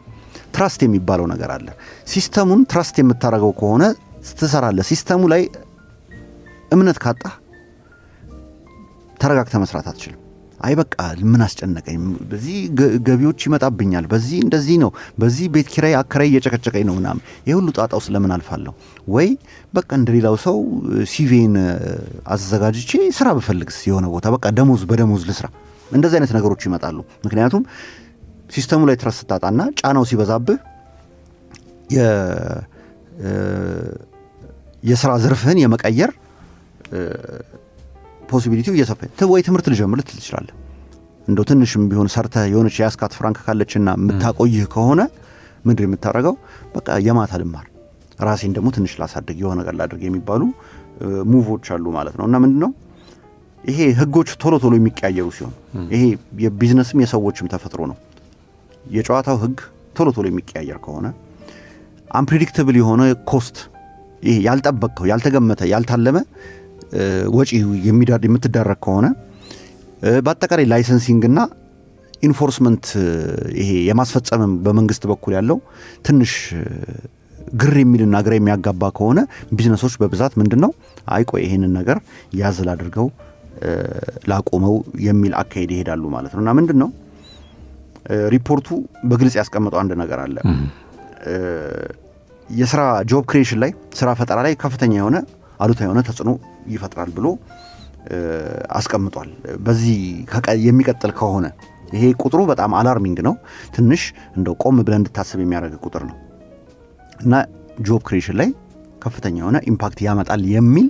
ትራስት የሚባለው ነገር አለ። ሲስተሙን ትራስት የምታደርገው ከሆነ ትሰራለህ። ሲስተሙ ላይ እምነት ካጣ ተረጋግተህ መስራት አትችልም። አይ በቃ ምን አስጨነቀኝ፣ በዚህ ገቢዎች ይመጣብኛል፣ በዚህ እንደዚህ ነው፣ በዚህ ቤት ኪራይ አከራይ እየጨቀጨቀኝ ነው ምናምን፣ ይሄ ሁሉ ጣጣው ስለምን አልፋለሁ? ወይ በቃ እንደሌላው ሰው ሲቪን አዘጋጅቼ ስራ ብፈልግስ የሆነ ቦታ በቃ በደሞዝ ልስራ። እንደዚህ አይነት ነገሮች ይመጣሉ። ምክንያቱም ሲስተሙ ላይ ትረስ ስታጣና ጫናው ሲበዛብህ የስራ ዘርፍህን የመቀየር ፖሲቢሊቲው እየሰፋ ወይ ትምህርት ልጀምር ልትል ትችላለህ። እንደው ትንሽም ቢሆን ሰርተህ የሆነች የአስካት ፍራንክ ካለችና የምታቆይህ ከሆነ ምንድን የምታደርገው? በቃ የማታ ልማር፣ ራሴን ደግሞ ትንሽ ላሳድግ፣ የሆነ ነገር ላድርግ የሚባሉ ሙቮች አሉ ማለት ነው። እና ምንድን ነው ይሄ ህጎች ቶሎ የሚቀያየሩ ሲሆን ይሄ የቢዝነስም የሰዎችም ተፈጥሮ ነው። የጨዋታው ህግ ቶሎ የሚቀያየር ከሆነ አንፕሬዲክተብል የሆነ ኮስት፣ ይሄ ያልጠበቅከው ያልተገመተ ያልታለመ ወጪ የምትዳረግ ከሆነ በአጠቃላይ ላይሰንሲንግና ኢንፎርስመንት ይሄ የማስፈጸምም በመንግስት በኩል ያለው ትንሽ ግር የሚልና ግራ የሚያጋባ ከሆነ ቢዝነሶች በብዛት ምንድነው አይቆይ ይሄንን ነገር ያዝል አድርገው ላቆመው የሚል አካሄድ ይሄዳሉ ማለት ነው። እና ምንድነው ሪፖርቱ በግልጽ ያስቀመጠው አንድ ነገር አለ። የስራ ጆብ ክሪኤሽን ላይ ስራ ፈጠራ ላይ ከፍተኛ የሆነ አሉታዊ የሆነ ተጽዕኖ ይፈጥራል ብሎ አስቀምጧል። በዚህ የሚቀጥል ከሆነ ይሄ ቁጥሩ በጣም አላርሚንግ ነው። ትንሽ እንደው ቆም ብለን እንድታስብ የሚያደርግ ቁጥር ነው እና ጆብ ክሪኤሽን ላይ ከፍተኛ የሆነ ኢምፓክት ያመጣል የሚል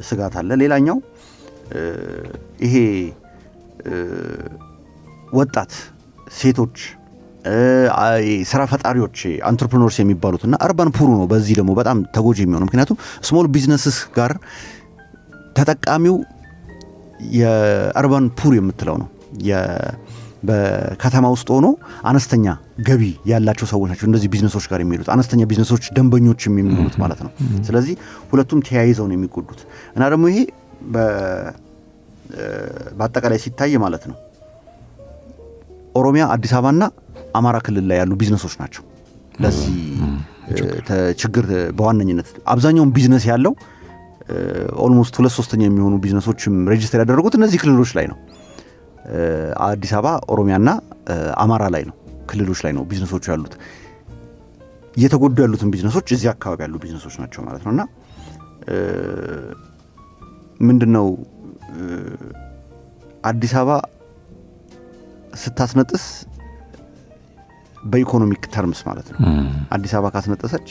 ስጋት አለ። ሌላኛው ይሄ ወጣት ሴቶች ስራ ፈጣሪዎች አንትርፕረነርስ የሚባሉትና አርባን ፑሩ ነው በዚህ ደግሞ በጣም ተጎጂ የሚሆነው። ምክንያቱም ስሞል ቢዝነስስ ጋር ተጠቃሚው የአርባን ፑር የምትለው ነው። በከተማ ውስጥ ሆኖ አነስተኛ ገቢ ያላቸው ሰዎች ናቸው እንደዚህ ቢዝነሶች ጋር የሚሄዱት፣ አነስተኛ ቢዝነሶች ደንበኞች የሚሆኑት ማለት ነው። ስለዚህ ሁለቱም ተያይዘው ነው የሚጎዱት እና ደግሞ ይሄ በአጠቃላይ ሲታይ ማለት ነው ኦሮሚያ፣ አዲስ አበባና አማራ ክልል ላይ ያሉ ቢዝነሶች ናቸው ለዚህ ችግር በዋነኝነት አብዛኛውን ቢዝነስ ያለው ኦልሞስት 2/3 የሚሆኑ ቢዝነሶችም ሬጂስተር ያደረጉት እነዚህ ክልሎች ላይ ነው። አዲስ አበባ፣ ኦሮሚያና አማራ ላይ ነው፣ ክልሎች ላይ ነው ቢዝነሶቹ ያሉት። እየተጎዱ ያሉትን ቢዝነሶች እዚህ አካባቢ ያሉ ቢዝነሶች ናቸው ማለት ነውና ምንድነው አዲስ አበባ ስታስነጥስ በኢኮኖሚክ ተርምስ ማለት ነው አዲስ አበባ ካስነጠሰች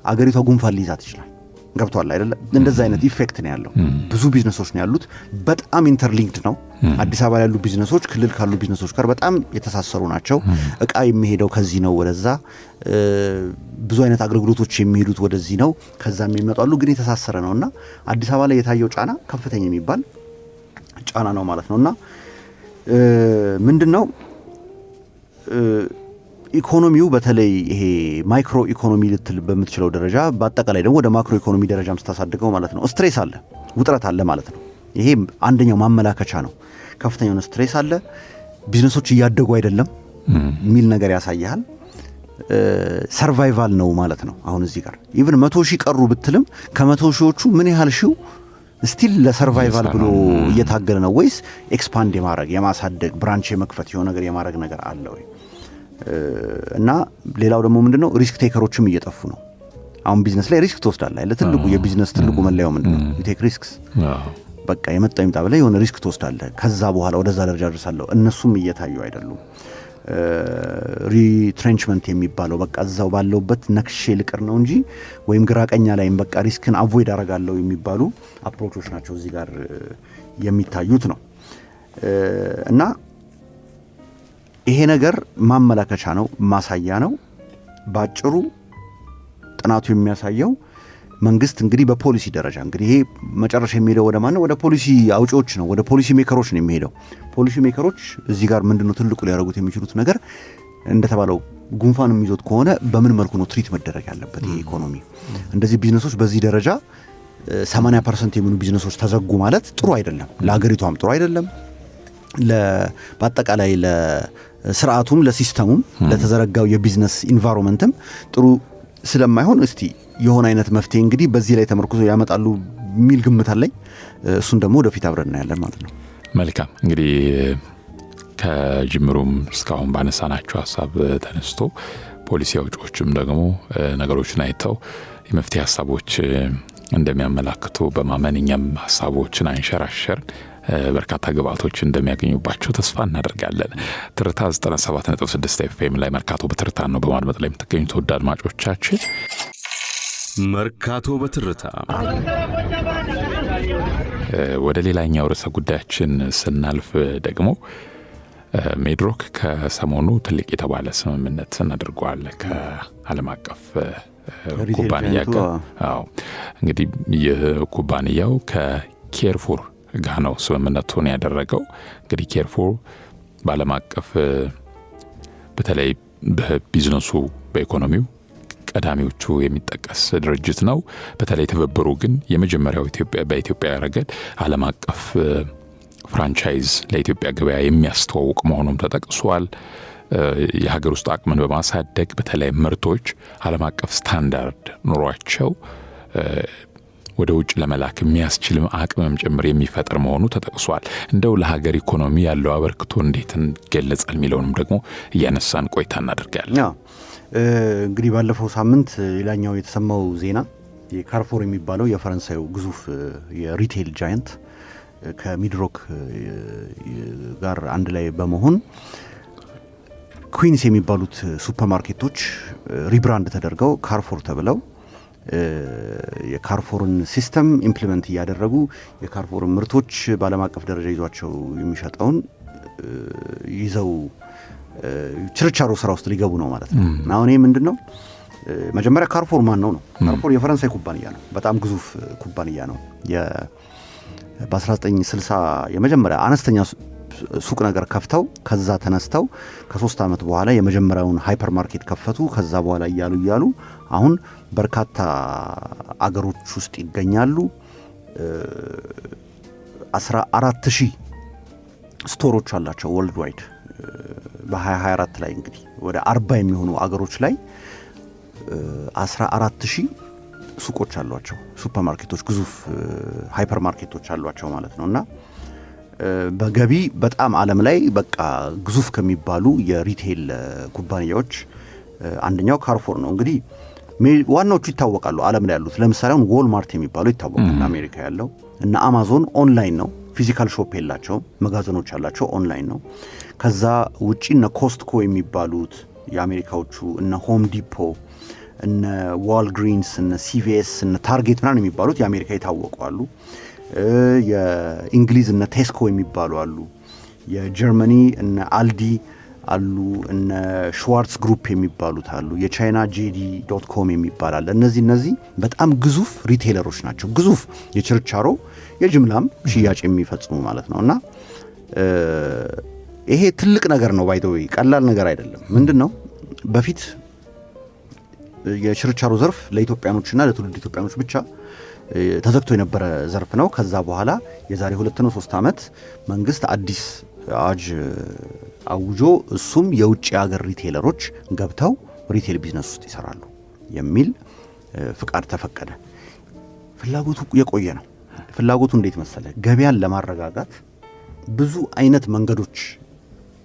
አገሪቷ ጉንፋን ሊይዛት ይችላል። ገብቷል አይደለ? እንደዛ አይነት ኢፌክት ነው ያለው። ብዙ ቢዝነሶች ነው ያሉት፣ በጣም ኢንተርሊንክድ ነው። አዲስ አበባ ያሉ ቢዝነሶች ክልል ካሉ ቢዝነሶች ጋር በጣም የተሳሰሩ ናቸው። እቃ የሚሄደው ከዚህ ነው ወደዛ፣ ብዙ አይነት አገልግሎቶች የሚሄዱት ወደዚህ ነው፣ ከዛ የሚመጣሉ፣ ግን የተሳሰረ ነውና አዲስ አበባ ላይ የታየው ጫና ከፍተኛ የሚባል ጫና ነው ማለት ነውና ምንድነው ኢኮኖሚው በተለይ ይሄ ማይክሮ ኢኮኖሚ ልትል በምትችለው ደረጃ በአጠቃላይ ደግሞ ወደ ማክሮ ኢኮኖሚ ደረጃም ስታሳድገው ማለት ነው ስትሬስ አለ፣ ውጥረት አለ ማለት ነው። ይሄ አንደኛው ማመላከቻ ነው። ከፍተኛ የሆነ ስትሬስ አለ፣ ቢዝነሶች እያደጉ አይደለም የሚል ነገር ያሳያል። ሰርቫይቫል ነው ማለት ነው። አሁን እዚህ ጋር ኢቭን 100 ሺህ ቀሩ ብትልም ከ100 ሺዎቹ ምን ያህል ሺው ስቲል ለሰርቫይቫል ብሎ እየታገለ ነው ወይስ ኤክስፓንድ የማድረግ የማሳደግ ብራንች የመክፈት የሆነ ነገር የማድረግ ነገር አለ ወይ? እና ሌላው ደግሞ ምንድነው ሪስክ ቴከሮችም እየጠፉ ነው። አሁን ቢዝነስ ላይ ሪስክ ትወስዳለህ አይደል? ትልቁ የቢዝነስ ትልቁ መለያው ምንድነው? ዩ ቴክ ሪስክስ። በቃ የመጣው ይምጣ ብለህ የሆነ ሪስክ ትወስዳለህ፣ ከዛ በኋላ ወደዛ ደረጃ ደርሳለሁ። እነሱም እየታዩ አይደሉም። ሪትሬንችመንት የሚባለው በቃ እዛው ባለውበት ነክሼ ልቅር ነው እንጂ ወይም ግራ ቀኛ ላይም በቃ ሪስክን አቮይድ አደርጋለሁ የሚባሉ አፕሮቾች ናቸው እዚህ ጋር የሚታዩት ነው። እና ይሄ ነገር ማመላከቻ ነው፣ ማሳያ ነው። ባጭሩ ጥናቱ የሚያሳየው መንግስት እንግዲህ በፖሊሲ ደረጃ እንግዲህ ይሄ መጨረሻ የሚሄደው ወደ ማን ነው? ወደ ፖሊሲ አውጪዎች ነው፣ ወደ ፖሊሲ ሜከሮች ነው የሚሄደው። ፖሊሲ ሜከሮች እዚህ ጋር ምንድነው ትልቁ ሊያደርጉት የሚችሉት ነገር እንደተባለው ጉንፋን የሚይዞት ከሆነ በምን መልኩ ነው ትሪት መደረግ ያለበት? ይሄ ኢኮኖሚ እንደዚህ ቢዝነሶች በዚህ ደረጃ 80% የሚሆኑ ቢዝነሶች ተዘጉ ማለት ጥሩ አይደለም፣ ለሀገሪቷም ጥሩ አይደለም፣ በአጠቃላይ ለስርዓቱም ለሲስተሙም ለተዘረጋው የቢዝነስ ኢንቫይሮንመንትም ጥሩ ስለማይሆን እስቲ የሆነ አይነት መፍትሄ እንግዲህ በዚህ ላይ ተመርኩዞ ያመጣሉ የሚል ግምት አለኝ። እሱን ደግሞ ወደፊት አብረን እናያለን ማለት ነው። መልካም እንግዲህ ከጅምሩም እስካሁን ባነሳናቸው ሀሳብ ተነስቶ ፖሊሲ አውጪዎችም ደግሞ ነገሮችን አይተው የመፍትሄ ሀሳቦች እንደሚያመላክቱ በማመን እኛም ሀሳቦችን አንሸራሸርን በርካታ ግብአቶች እንደሚያገኙባቸው ተስፋ እናደርጋለን። ትርታ 97.6 ኤፍኤም ላይ መርካቶ በትርታ ነው በማድመጥ ላይ የምትገኙ ተወዳጅ አድማጮቻችን። መርካቶ በትርታ ወደ ሌላኛው ርዕሰ ጉዳያችን ስናልፍ ደግሞ ሜድሮክ ከሰሞኑ ትልቅ የተባለ ስምምነት አድርጓል ከዓለም አቀፍ ኩባንያ ጋር። እንግዲህ የኩባንያው ከኬርፉር ጋር ነው ስምምነቱን ያደረገው። እንግዲህ ኬርፉር በዓለም አቀፍ በተለይ በቢዝነሱ በኢኮኖሚው ቀዳሚዎቹ የሚጠቀስ ድርጅት ነው። በተለይ ትብብሩ ግን የመጀመሪያው በኢትዮጵያ ረገድ ዓለም አቀፍ ፍራንቻይዝ ለኢትዮጵያ ገበያ የሚያስተዋውቅ መሆኑም ተጠቅሷል። የሀገር ውስጥ አቅምን በማሳደግ በተለይ ምርቶች ዓለም አቀፍ ስታንዳርድ ኑሯቸው ወደ ውጭ ለመላክ የሚያስችል አቅምም ጭምር የሚፈጥር መሆኑ ተጠቅሷል። እንደው ለሀገር ኢኮኖሚ ያለው አበርክቶ እንዴት እንገለጻል የሚለውንም ደግሞ እያነሳን ቆይታ እናደርጋለን። እንግዲህ ባለፈው ሳምንት ሌላኛው የተሰማው ዜና የካርፎር የሚባለው የፈረንሳዩ ግዙፍ የሪቴል ጃይንት ከሚድሮክ ጋር አንድ ላይ በመሆን ኩዊንስ የሚባሉት ሱፐርማርኬቶች ሪብራንድ ተደርገው ካርፎር ተብለው የካርፎርን ሲስተም ኢምፕሊመንት እያደረጉ የካርፎርን ምርቶች በዓለም አቀፍ ደረጃ ይዟቸው የሚሸጠውን ይዘው ችርቻሮ ስራ ውስጥ ሊገቡ ነው ማለት ነው። አሁን ይሄ ምንድነው? መጀመሪያ ካርፎር ማን ነው? ካርፎር የፈረንሳይ ኩባንያ ነው። በጣም ግዙፍ ኩባንያ ነው። በ1960 የመጀመሪያ አነስተኛ ሱቅ ነገር ከፍተው ከዛ ተነስተው ከ3 ዓመት በኋላ የመጀመሪያውን ሃይፐር ማርኬት ከፈቱ። ከዛ በኋላ እያሉ አሁን በርካታ አገሮች ውስጥ ይገኛሉ። 14,000 ስቶሮች አላቸው ወርልድ ዋይድ። በ2024 ላይ እንግዲህ ወደ 40 የሚሆኑ አገሮች ላይ 14,000 ሱቆች አሏቸው። ሱፐር ማርኬቶች፣ ግዙፍ ሃይፐር ማርኬቶች አሏቸው ማለት ነው። እና በገቢ በጣም ዓለም ላይ በቃ ግዙፍ ከሚባሉ የሪቴል ኩባንያዎች አንደኛው ካርፎር ነው። እንግዲህ ዋናዎቹ ይታወቃሉ ዓለም ላይ ያሉት። ለምሳሌ አሁን ዎልማርት የሚባለው ይታወቃል አሜሪካ ያለው። እና አማዞን ኦንላይን ነው፣ ፊዚካል ሾፕ የላቸውም፣ መጋዘኖች ያላቸው ኦንላይን ነው። ከዛ ውጪ እነ ኮስትኮ የሚባሉት የአሜሪካዎቹ፣ እነ ሆም ዲፖ፣ እነ ዋልግሪንስ፣ እነ ሲቪኤስ፣ እነ ታርጌት ምናምን የሚባሉት የአሜሪካ የታወቁ አሉ። የእንግሊዝ እነ ቴስኮ የሚባሉ አሉ። የጀርመኒ እነ አልዲ አሉ። እነ ሽዋርትስ ግሩፕ የሚባሉት አሉ። የቻይና JD.com የሚባል አለ። እነዚህ በጣም ግዙፍ ሪቴለሮች ናቸው። ግዙፍ የችርቻሮ የጅምላም ሽያጭ የሚፈጽሙ ማለት ነው። እና ይሄ ትልቅ ነገር ነው። ባይተወይ ቀላል ነገር አይደለም። ምንድን ነው በፊት የችርቻሮ ዘርፍ ለኢትዮጵያኖችና ለትውልድ ኢትዮጵያኖች ብቻ ተዘግቶ የነበረ ዘርፍ ነው። ከዛ በኋላ የዛሬ 2-3 ዓመት መንግስት አዲስ አዋጅ አውጆ እሱም የውጭ ሀገር ሪቴለሮች ገብተው ሪቴል ቢዝነስ ውስጥ ይሰራሉ የሚል ፍቃድ ተፈቀደ። ፍላጎቱ የቆየ ነው። ፍላጎቱ እንዴት መሰለ? ገበያን ለማረጋጋት ብዙ አይነት መንገዶች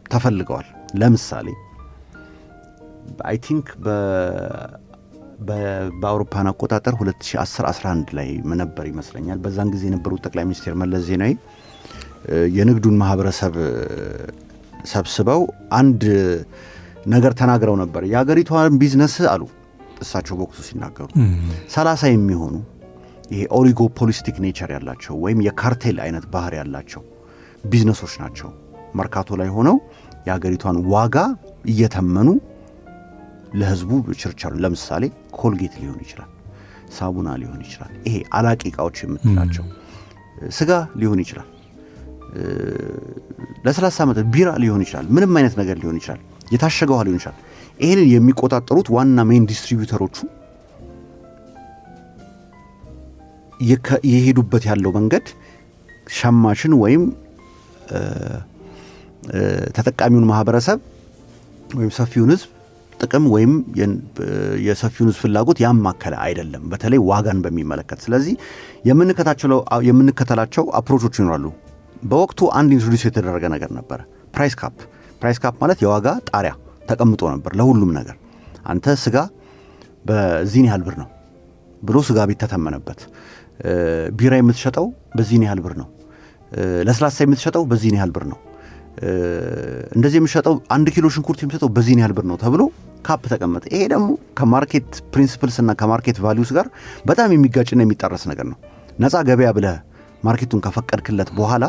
ተፈልገዋል። ለምሳሌ አይ ቲንክ በአውሮፓን አቆጣጠር 2010-11 ላይ ነበር ይመስለኛል። በዛን ጊዜ የነበሩት ጠቅላይ ሚኒስትር መለስ ዜናዊ የንግዱን ማህበረሰብ ሰብስበው አንድ ነገር ተናግረው ነበር። የሀገሪቷን ቢዝነስ አሉ እሳቸው በወቅቱ ሲናገሩ 30 የሚሆኑ ይሄ ኦሊጎፖሊስቲክ ኔቸር ያላቸው ወይም የካርቴል አይነት ባህር ያላቸው ቢዝነሶች ናቸው መርካቶ ላይ ሆነው የሀገሪቷን ዋጋ እየተመኑ ለህዝቡ ችርቻሩ። ለምሳሌ ኮልጌት ሊሆን ይችላል፣ ሳቡና ሊሆን ይችላል፣ ይሄ አላቂ እቃዎች የምትላቸው ስጋ ሊሆን ይችላል፣ ለሰላሳ ዓመት ቢራ ሊሆን ይችላል፣ ምንም አይነት ነገር ሊሆን ይችላል፣ የታሸገ ውሃ ሊሆን ይችላል። ይሄንን የሚቆጣጠሩት ዋና ሜን ዲስትሪቢዩተሮቹ የሄዱበት ያለው መንገድ ሸማችን ወይም ተጠቃሚውን ማህበረሰብ ወይም ሰፊውን ህዝብ ጥቅም ወይም የሰፊውን ህዝብ ፍላጎት ያማከለ አይደለም፣ በተለይ ዋጋን በሚመለከት። ስለዚህ የምንከተላቸው አፕሮቾች ይኖራሉ። በወቅቱ አንድ ኢንትሮዲዩስ የተደረገ ነገር ነበረ፣ ፕራይስ ካፕ። ፕራይስ ካፕ ማለት የዋጋ ጣሪያ ተቀምጦ ነበር ለሁሉም ነገር። አንተ ስጋ በዚህን ያህል ብር ነው ብሎ ስጋ ቤት ተተመነበት። ቢራ የምትሸጠው በዚህን ያህል ብር ነው፣ ለስላሳ የምትሸጠው በዚህን ያህል ብር ነው፣ እንደዚህ የምትሸጠው 1 ኪሎ ሽንኩርት የምትሸጠው በዚህን ያህል ብር ነው ተብሎ ካፕ ተቀመጠ። ይሄ ደግሞ ከማርኬት ፕሪንሲፕልስ እና ከማርኬት ቫሊዩስ ጋር በጣም የሚጋጭና የሚጣረስ ነገር ነው። ነፃ ገበያ ብለህ ማርኬቱን ከፈቀድክለት በኋላ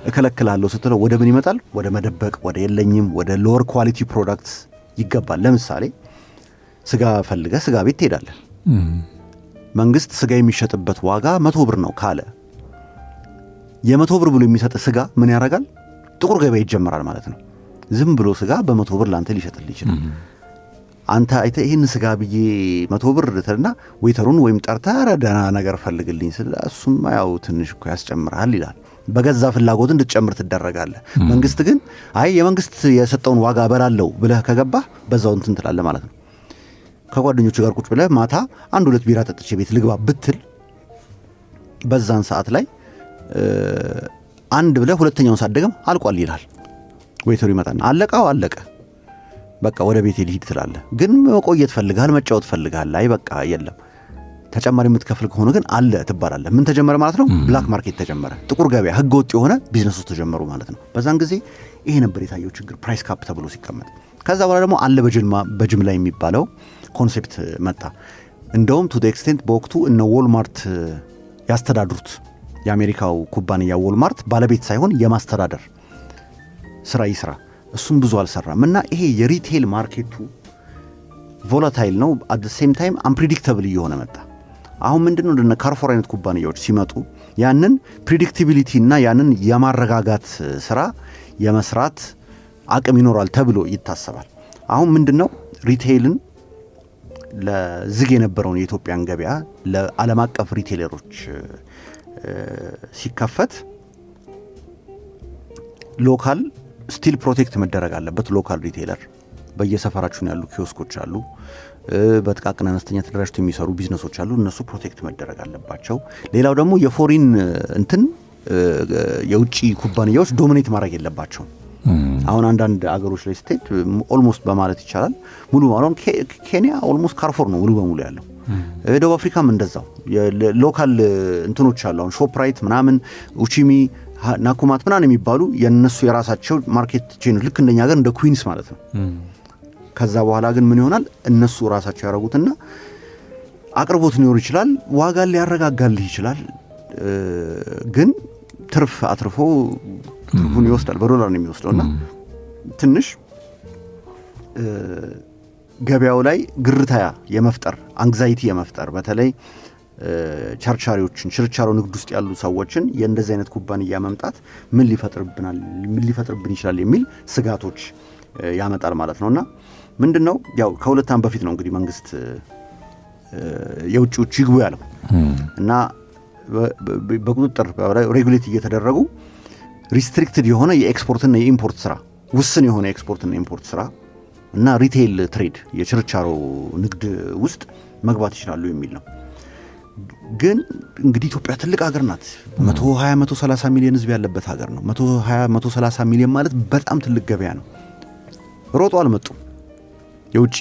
እከለክላለሁ ስትለው ወደ ምን ይመጣል? ወደ መደበቅ፣ ወደ የለኝም፣ ወደ ሎወር ኳሊቲ ፕሮዳክትስ ይገባል። ለምሳሌ ስጋ ፈልገህ ስጋ ቤት ትሄዳለህ። መንግስት ስጋ የሚሸጥበት ዋጋ 100 ብር ነው ካለ የ100 ብር ብሎ የሚሰጥ ስጋ ምን ያደርጋል? ጥቁር ገበያ ይጀምራል ማለት ነው። ዝም ብሎ ስጋ በ100 ብር ላንተ ሊሸጥልህ ይችላል። አንተ አይተህ ይህን ስጋ ብዬ 100 ብር ትልና ዌተሩን ወይም ጠርተህ ኧረ ደህና ነገር ፈልግልኝ ስለ እሱማ ያው ትንሽ እኮ ያስጨምርሃል ይላል። በገዛ ፍላጎት እንድትጨምር ትደረጋለህ። መንግስት ግን አይ የመንግስት የሰጠውን ዋጋ እበላለሁ ብለህ ከገባህ በዛው እንትን ትላለህ ማለት ነው። ከጓደኞቹ ጋር ቁጭ ብለህ ማታ 1-2 ቢራ ጠጥቼ ቤት ልግባ ብትል በዛን ሰዓት ላይ አንድ ብለህ ሁለተኛውን ሰዓት ደግም አልቋል ይላል። ዌተሩ ይመጣና አለቀው አለቀ በቃ ወደ ቤት ልሂድ ትላለህ። ግን መቆየት ፈልጋል፣ መጫወት ፈልጋል። አይ በቃ የለም ተጨማሪ የምትከፍል ከሆነ ግን አለ ትባላለህ። ምን ተጀመረ ማለት ነው? ብላክ ማርኬት ተጀመረ። ጥቁር ገበያ፣ ህገ ወጥ የሆነ ቢዝነሶች ተጀመሩ ማለት ነው። በዛን ጊዜ ይሄ ነበር የታየው ችግር፣ ፕራይስ ካፕ ተብሎ ሲቀመጥ። ከዛ በኋላ ደግሞ አለ በጅምላ የሚባለው ኮንሴፕት መጣ። እንደውም ቱ ኤክስቴንት በወቅቱ እነ ዎልማርት ያስተዳድሩት የአሜሪካው ኩባንያ ዎልማርት ባለቤት ሳይሆን የማስተዳደር ስራ ይስራ፣ እሱም ብዙ አልሰራም። እና ይሄ የሪቴል ማርኬቱ ቮላታይል ነው፣ አት ዘ ሴም ታይም አንፕሪዲክተብል እየሆነ መጣ። አሁን ምንድነው እንደነ ካርፎር አይነት ኩባንያዎች ሲመጡ ያንን ፕሪዲክቲቢሊቲ እና ያንን የማረጋጋት ስራ የመስራት አቅም ይኖራል ተብሎ ይታሰባል። አሁን ምንድነው ሪቴይልን ለዝግ የነበረውን የኢትዮጵያን ገበያ ለዓለም አቀፍ ሪቴይለሮች ሲከፈት ሎካል ስቲል ፕሮቴክት መደረግ አለበት። ሎካል ሪቴይለር በየሰፈራችን ያሉ ኪዮስኮች አሉ፣ በጥቃቅን አነስተኛ ተደራጅተው የሚሰሩ ቢዝነሶች አሉ። እነሱ ፕሮቴክት መደረግ አለባቸው። ሌላው ደግሞ የፎሪን የውጭ ኩባንያዎች ዶሚኔት ማድረግ የለባቸውም። አሁን አንዳንድ አገሮች ላይ ስትሄድ ኦልሞስት በማለት ይቻላል ሙሉ አሁን ኬንያ ኦልሞስት ካርፎር ነው ሙሉ በሙሉ ያለው። ደቡብ አፍሪካም እንደዛው ሎካል እንትኖች አሉ። አሁን ሾፕራይት ምናምን ኡቺሚ ናኩማት ምናምን የሚባሉ የነሱ የራሳቸው ማርኬት ቼኖች ልክ እንደኛ ሀገር እንደ ኩዊንስ ማለት ነው። ከዛ በኋላ ግን ምን ይሆናል? እነሱ ራሳቸው ያደረጉትና አቅርቦት ሊኖር ይችላል፣ ዋጋ ሊያረጋጋልህ ይችላል። ግን ትርፍ አትርፎ ትርፉን ይወስዳል። በዶላር ነው የሚወስደው እና ትንሽ ገበያው ላይ ግርታ የመፍጠር አንግዛይቲ የመፍጠር በተለይ ቸርቻሪዎችን ችርቻሮ ንግድ ውስጥ ያሉ ሰዎችን የእንደዚህ አይነት ኩባንያ መምጣት ምን ሊፈጥርብን ይችላል የሚል ስጋቶች ያመጣል ማለት ነውና ምንድነው ያው ከሁለት ዓመት በፊት ነው እንግዲህ መንግስት የውጭዎች ይግቡ ያለው እና በቁጥጥር ሬጉሌት እየተደረጉ ሪስትሪክትድ የሆነ የኤክስፖርትና የኢምፖርት ስራ ውስን የሆነ የኤክስፖርትና የኢምፖርት ስራ እና ሪቴይል ትሬድ የችርቻሮ ንግድ ውስጥ መግባት ይችላሉ የሚል ነው። ግን እንግዲህ ኢትዮጵያ ትልቅ ሀገር ናት። 120-130 ሚሊዮን ህዝብ ያለበት ሀገር ነው። 120-130 ሚሊዮን ማለት በጣም ትልቅ ገበያ ነው። ሮጦ አልመጡም የውጭ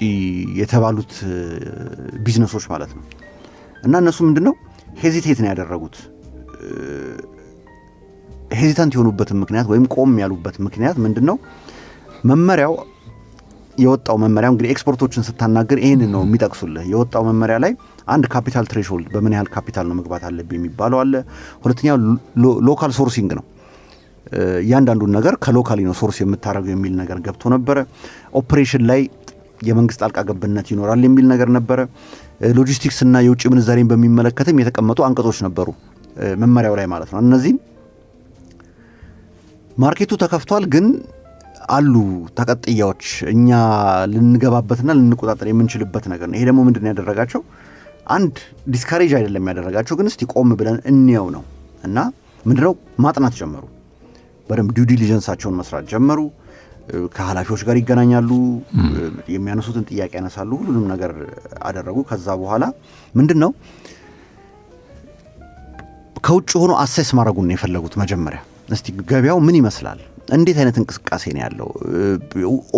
የተባሉት ቢዝነሶች ማለት ነው። እና እነሱ ምንድነው ሄዚቴት ነው ያደረጉት። ሄዚታንት የሆኑበትን ምክንያት ወይም ቆም ያሉበት ምክንያት ምንድነው? መመሪያው የወጣው መመሪያ እንግዲህ ኤክስፖርቶችን ስታናገር ይሄንን ነው የሚጠቅሱልህ። የወጣው መመሪያ ላይ አንድ ካፒታል ትሬሽሆልድ በምን ያህል ካፒታል ነው መግባት አለብህ የሚባለው አለ። ሁለተኛው ሎካል ሶርሲንግ ነው። እያንዳንዱን ነገር ከሎካሊ ነው ሶርስ የምታደርገው የሚል ነገር ገብቶ ነበረ። ኦፕሬሽን ላይ የመንግስት ጣልቃ ገብነት ይኖራል የሚል ነገር ነበረ። ሎጂስቲክስ እና የውጭ ምንዛሬን በሚመለከትም የተቀመጡ አንቀጾች ነበሩ መመሪያው ላይ ማለት ነው። እነዚህም ማርኬቱ ተከፍቷል፣ ግን አሉ ተቀጥያዎች እኛ ልንገባበትና ልንቆጣጠር የምንችልበት ነገር ነው። ይሄ ደግሞ ምንድነው ያደረጋቸው? አንድ ዲስካሬጅ አይደለም ያደረጋቸው፣ ግን እስቲ ቆም ብለን እንየው ነው እና ምንድነው ማጥናት ጀመሩ። በደንብ ዲው ዲሊጀንሳቸውን መስራት ጀመሩ። ከኃላፊዎች ጋር ይገናኛሉ፣ የሚያነሱትን ጥያቄ ያነሳሉ፣ ሁሉንም ነገር አደረጉ። ከዛ በኋላ ምንድነው ከውጭ ሆኖ አሴስ ማድረጉን የፈለጉት መጀመሪያ። እስቲ ገበያው ምን ይመስላል? እንዴት አይነት እንቅስቃሴ ነው ያለው?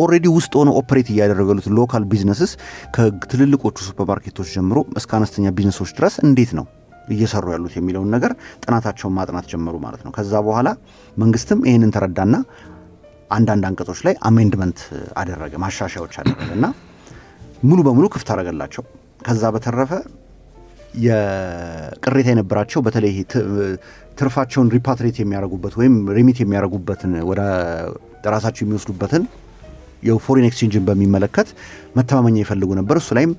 ኦልሬዲ ውስጥ ሆኖ ኦፕሬት እያደረገሉት ሎካል ቢዝነስስ ከትልልቆቹ ሱፐርማርኬቶች ጀምሮ እስከ አነስተኛ ቢዝነሶች ድረስ እንዴት ነው እየሰሩ ያሉት የሚለውን ነገር ጥናታቸውን ማጥናት ጀመሩ ማለት ነው። ከዛ በኋላ መንግስትም ይህንን ተረዳና አንዳንድ አንቀጾች ላይ አሜንድመንት አደረገ፣ ማሻሻያዎች አደረገ እና ሙሉ በሙሉ ክፍት አደረገላቸው። ከዛ በተረፈ የቅሬታ የነበራቸው በተለይ ትርፋቸውን ሪፓትሬት የሚያደርጉበት ወይም ሪሚት የሚያደርጉበትን ወደ ራሳቸው የሚወስዱበትን የፎሪን ኤክስቼንጅን በሚመለከት መተማመኛ ይፈልጉ ነበር። እሱ ላይም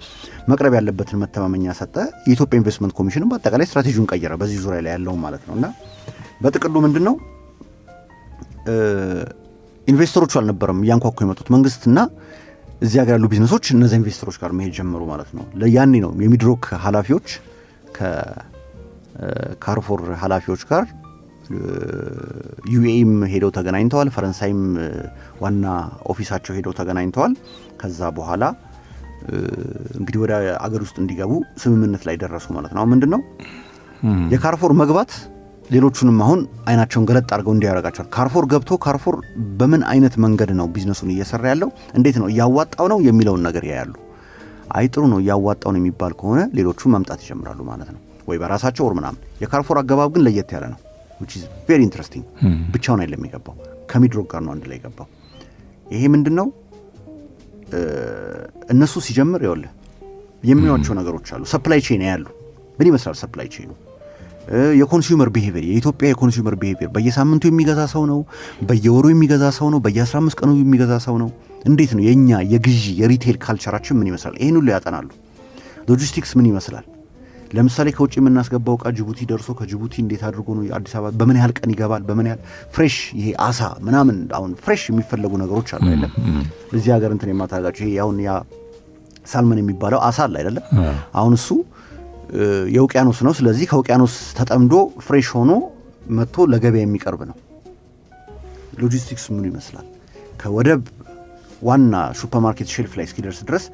መቅረብ ያለበትን መተማመኛ ሰጠ። የኢትዮጵያ ኢንቨስትመንት ኮሚሽንም በአጠቃላይ ስትራቴጂውን ቀየረ በዚህ ዙሪያ ላይ ያለውን ማለት ነው። እና በጥቅሉ ምንድን ነው ኢንቨስተሮቹ አልነበረም እያንኳኩ የመጡት መንግስትና እዚህ ሀገር ያሉ ቢዝነሶች እነዚህ ኢንቨስተሮች ጋር መሄድ ጀመሩ ማለት ነው። ያኔ ነው የሚድሮክ ኃላፊዎች ከካርፎር ኃላፊዎች ጋር ዩኤኢም ሄደው ተገናኝተዋል። ፈረንሳይም ዋና ኦፊሳቸው ሄደው ተገናኝተዋል። ከዛ በኋላ እንግዲህ ወደ አገር ውስጥ እንዲገቡ ስምምነት ላይ ደረሱ ማለት ነው። ምንድን ነው የካርፎር መግባት ሌሎቹንም አሁን አይናቸውን ገለጥ አድርገው እንዲያረጋቸዋል። ካርፎር ገብቶ ካርፎር በምን አይነት መንገድ ነው ቢዝነሱን እየሰራ ያለው፣ እንዴት ነው እያዋጣው ነው የሚለውን ነገር ያያሉ። አይ ጥሩ ነው እያዋጣው ነው የሚባል ከሆነ ሌሎቹ መምጣት ይጀምራሉ ማለት ነው፣ ወይ በራሳቸው ወር ምናምን። የካርፎር አገባብ ግን ለየት ያለ ነው፣ which is very interesting። ብቻውን አይደለም የገባው፣ ከሚድሮክ ጋር ነው አንድ ላይ የገባው። ይሄ ምንድነው እነሱ ሲጀምር ይወለ የሚያዩቸው ነገሮች አሉ። ሰፕላይ ቼን ያያሉ። ምን ይመስላል ሰፕላይ ቼኑ? የኮንሱመር ቢሄቪየር የኢትዮጵያ የኮንሱመር ቢሄቪየር በየሳምንቱ የሚገዛ ሰው ነው፣ በየወሩ የሚገዛ ሰው ነው፣ በየ15 ቀኑ የሚገዛ ሰው ነው። እንዴት ነው የኛ የግዢ የሪቴል ካልቸራችን ምን ይመስላል? ይሄን ሁሉ ያጠናሉ። ሎጂስቲክስ ምን ይመስላል? ለምሳሌ ከውጭ የምናስገባው ዕቃ ጅቡቲ ደርሶ ከጅቡቲ እንዴት አድርጎ ነው አዲስ አበባ በምን ያህል ቀን ይገባል? በምን ያህል ፍሬሽ ይሄ አሳ ምናምን አሁን ፍሬሽ የሚፈለጉ ነገሮች አሉ አይደለም? እዚህ ሀገር እንትን የማታጋጭ ይሄ አሁን ያ ሳልመን የሚባለው አሳ አለ አይደለም? አሁን እሱ የውቅያኖስ ነው። ስለዚህ ከውቅያኖስ ተጠምዶ ፍሬሽ ሆኖ መጥቶ ለገበያ የሚቀርብ ነው። ሎጂስቲክስ ምን ይመስላል? ከወደብ ዋና ሱፐርማርኬት ሼልፍ ላይ እስኪደርስ ድረስ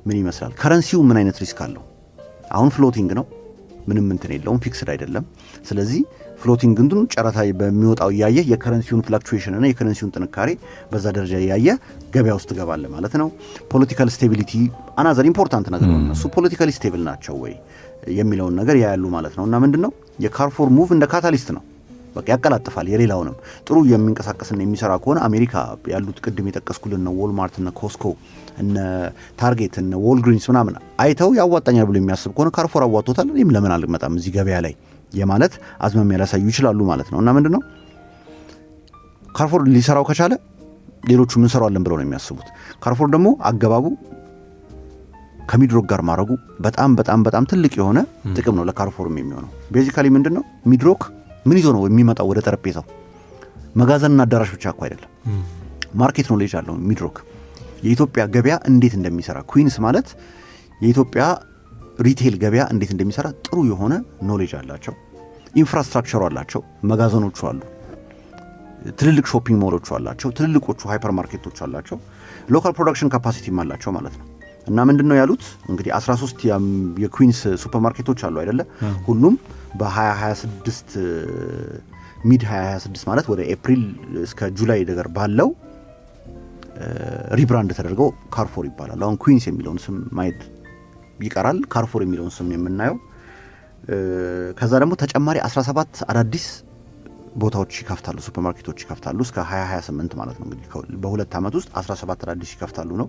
ምን ይመስላል? ከረንሲው ምን አይነት ሪስክ አለው? አሁን ፍሎቲንግ ነው፣ ምንም እንትን የለውም፣ ፊክስድ አይደለም። ስለዚህ ፍሎቲንግ እንትን ጨረታ በሚወጣው እያየ የከረንሲውን ፍላክቹዌሽን እና የከረንሲውን ጥንካሬ በዛ ደረጃ እያየ ገበያ ውስጥ ገባለ ማለት ነው። ፖለቲካል ስቴቢሊቲ አናዘር ኢምፖርታንት ነገር ነው። እነሱ ፖለቲካሊ ስቴብል ናቸው ወይ የሚለውን ነገር ያያሉ ማለት ነው። እና ምንድነው የካርፎር ሙቭ እንደ ካታሊስት ነው። በቃ ያቀላጥፋል። የሌላውንም ጥሩ የሚንቀሳቀስና የሚሰራ ከሆነ አሜሪካ ያሉት ቅድም የጠቀስኩልን ነው ዎልማርት እና ኮስኮ እነ ታርጌት እነ ዎልግሪንስ ምናምን አይተው ያዋጣኛል ብሎ የሚያስብ ከሆነ ካርፎር አዋጥቶታል፣ እኔም ለምን አልመጣም እዚህ ገበያ ላይ የማለት አዝማሚያ ሊያሳዩ ይችላሉ ማለት ነው። እና ምንድነው ካርፎር ሊሰራው ከቻለ ሌሎቹ ምን ሰራዋለን ብለው ነው የሚያስቡት። ካርፎር ደግሞ አገባቡ ከሚድሮክ ጋር ማድረጉ በጣም በጣም በጣም ትልቅ የሆነ ጥቅም ነው ለካርፎርም የሚሆነው። ቤዚካሊ ምንድነው ሚድሮክ ምን ይዞ ነው የሚመጣው ወደ ጠረጴዛው? መጋዘንና አዳራሽ ብቻ እኮ አይደለም፣ ማርኬት ኖሌጅ አለው ሚድሮክ። የኢትዮጵያ ገበያ እንዴት እንደሚሰራ ኩዊንስ ማለት የኢትዮጵያ ሪቴል ገበያ እንዴት እንደሚሰራ ጥሩ የሆነ ኖሌጅ አላቸው። ኢንፍራስትራክቸሩ አላቸው፣ መጋዘኖቹ አሉ፣ ትልልቅ ሾፒንግ ሞሎቹ አላቸው፣ ትልልቆቹ ሃይፐር ማርኬቶች አላቸው፣ ሎካል ፕሮዳክሽን ካፓሲቲም አላቸው ማለት ነው። እና ምንድነው ያሉት እንግዲህ 13 የኩዊንስ ሱፐርማርኬቶች አሉ አይደለ? ሁሉም በ2026 ሚድ 2026 ማለት ወደ ኤፕሪል እስከ ጁላይ ነገር ባለው ሪብራንድ ተደርገው ካርፎር ይባላል። አሁን ኩዊንስ የሚለውን ስም ማየት ይቀራል፣ ካርፎር የሚለውን ስም የምናየው። ከዛ ደግሞ ተጨማሪ 17 አዳዲስ ቦታዎች ይከፍታሉ፣ ሱፐርማርኬቶች ይከፍታሉ እስከ 2028 ማለት ነው። እንግዲህ በሁለት ዓመት ውስጥ 17 አዳዲስ ይከፍታሉ ነው።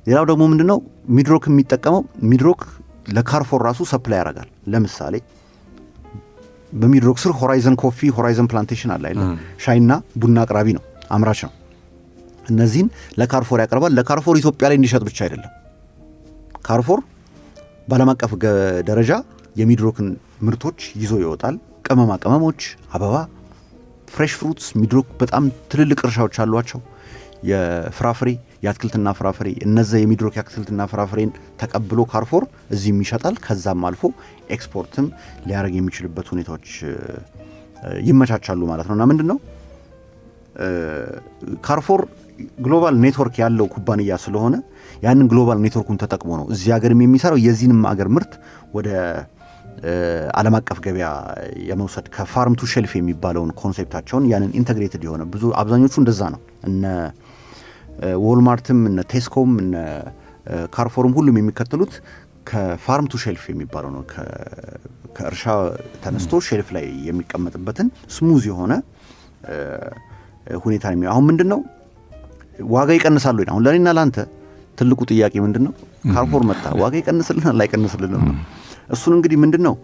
ሌላው ደግሞ ምንድነው ሚድሮክ የሚጠቀመው ሚድሮክ ለካርፎር ራሱ ሰፕላይ ያደርጋል። ለምሳሌ በሚድሮክ ስር ሆራይዘን ኮፊ፣ ሆራይዘን ፕላንቴሽን አለ አይደል? ሻይና ቡና አቅራቢ ነው፣ አምራች ነው። እነዚህን ለካርፎር ያቀርባል። ለካርፎር ኢትዮጵያ ላይ እንዲሸጥ ብቻ አይደለም፣ ካርፎር በዓለም አቀፍ ደረጃ የሚድሮክን ምርቶች ይዞ ይወጣል። ቅመማ ቅመሞች፣ አበባ፣ ፍሬሽ ፍሩትስ። ሚድሮክ በጣም ትልልቅ እርሻዎች አሏቸው፣ የፍራፍሬ የአትክልትና ፍራፍሬ። እነዚያ የሚድሮክ የአትክልትና ፍራፍሬን ተቀብሎ ካርፎር እዚህም ይሸጣል። ከዛም አልፎ ኤክስፖርትም ሊያደርግ የሚችልበት ሁኔታዎች ይመቻቻሉ ማለት ነው። እና ምንድን ነው ካርፎር ግሎባል ኔትወርክ ያለው ኩባንያ ስለሆነ ያንን ግሎባል ኔትወርኩን ተጠቅሞ ነው እዚህ ሀገርም የሚሰራው። የዚህንም ሀገር ምርት ወደ ዓለም አቀፍ ገበያ የመውሰድ ከፋርም ቱ ሼልፍ የሚባለውን ኮንሴፕታቸውን ያንን ኢንተግሬትድ የሆነ ብዙ አብዛኞቹ እንደዛ ነው። እነ ዎልማርትም እነ ቴስኮም እነ ካርፎርም ሁሉም የሚከተሉት ከፋርም ቱ ሼልፍ የሚባለው ነው። ከእርሻ ተነስቶ ሼልፍ ላይ የሚቀመጥበትን ስሙዝ የሆነ ሁኔታ ነው። አሁን ምንድን ነው ዋጋ ይቀንሳሉ? አሁን ለእኔና ለአንተ ትልቁ ጥያቄ ምንድን ነው? ካርፎር መጣ ዋጋ ይቀንስልናል ላይቀንስልንም ነው። እሱን እንግዲህ ምንድን ነው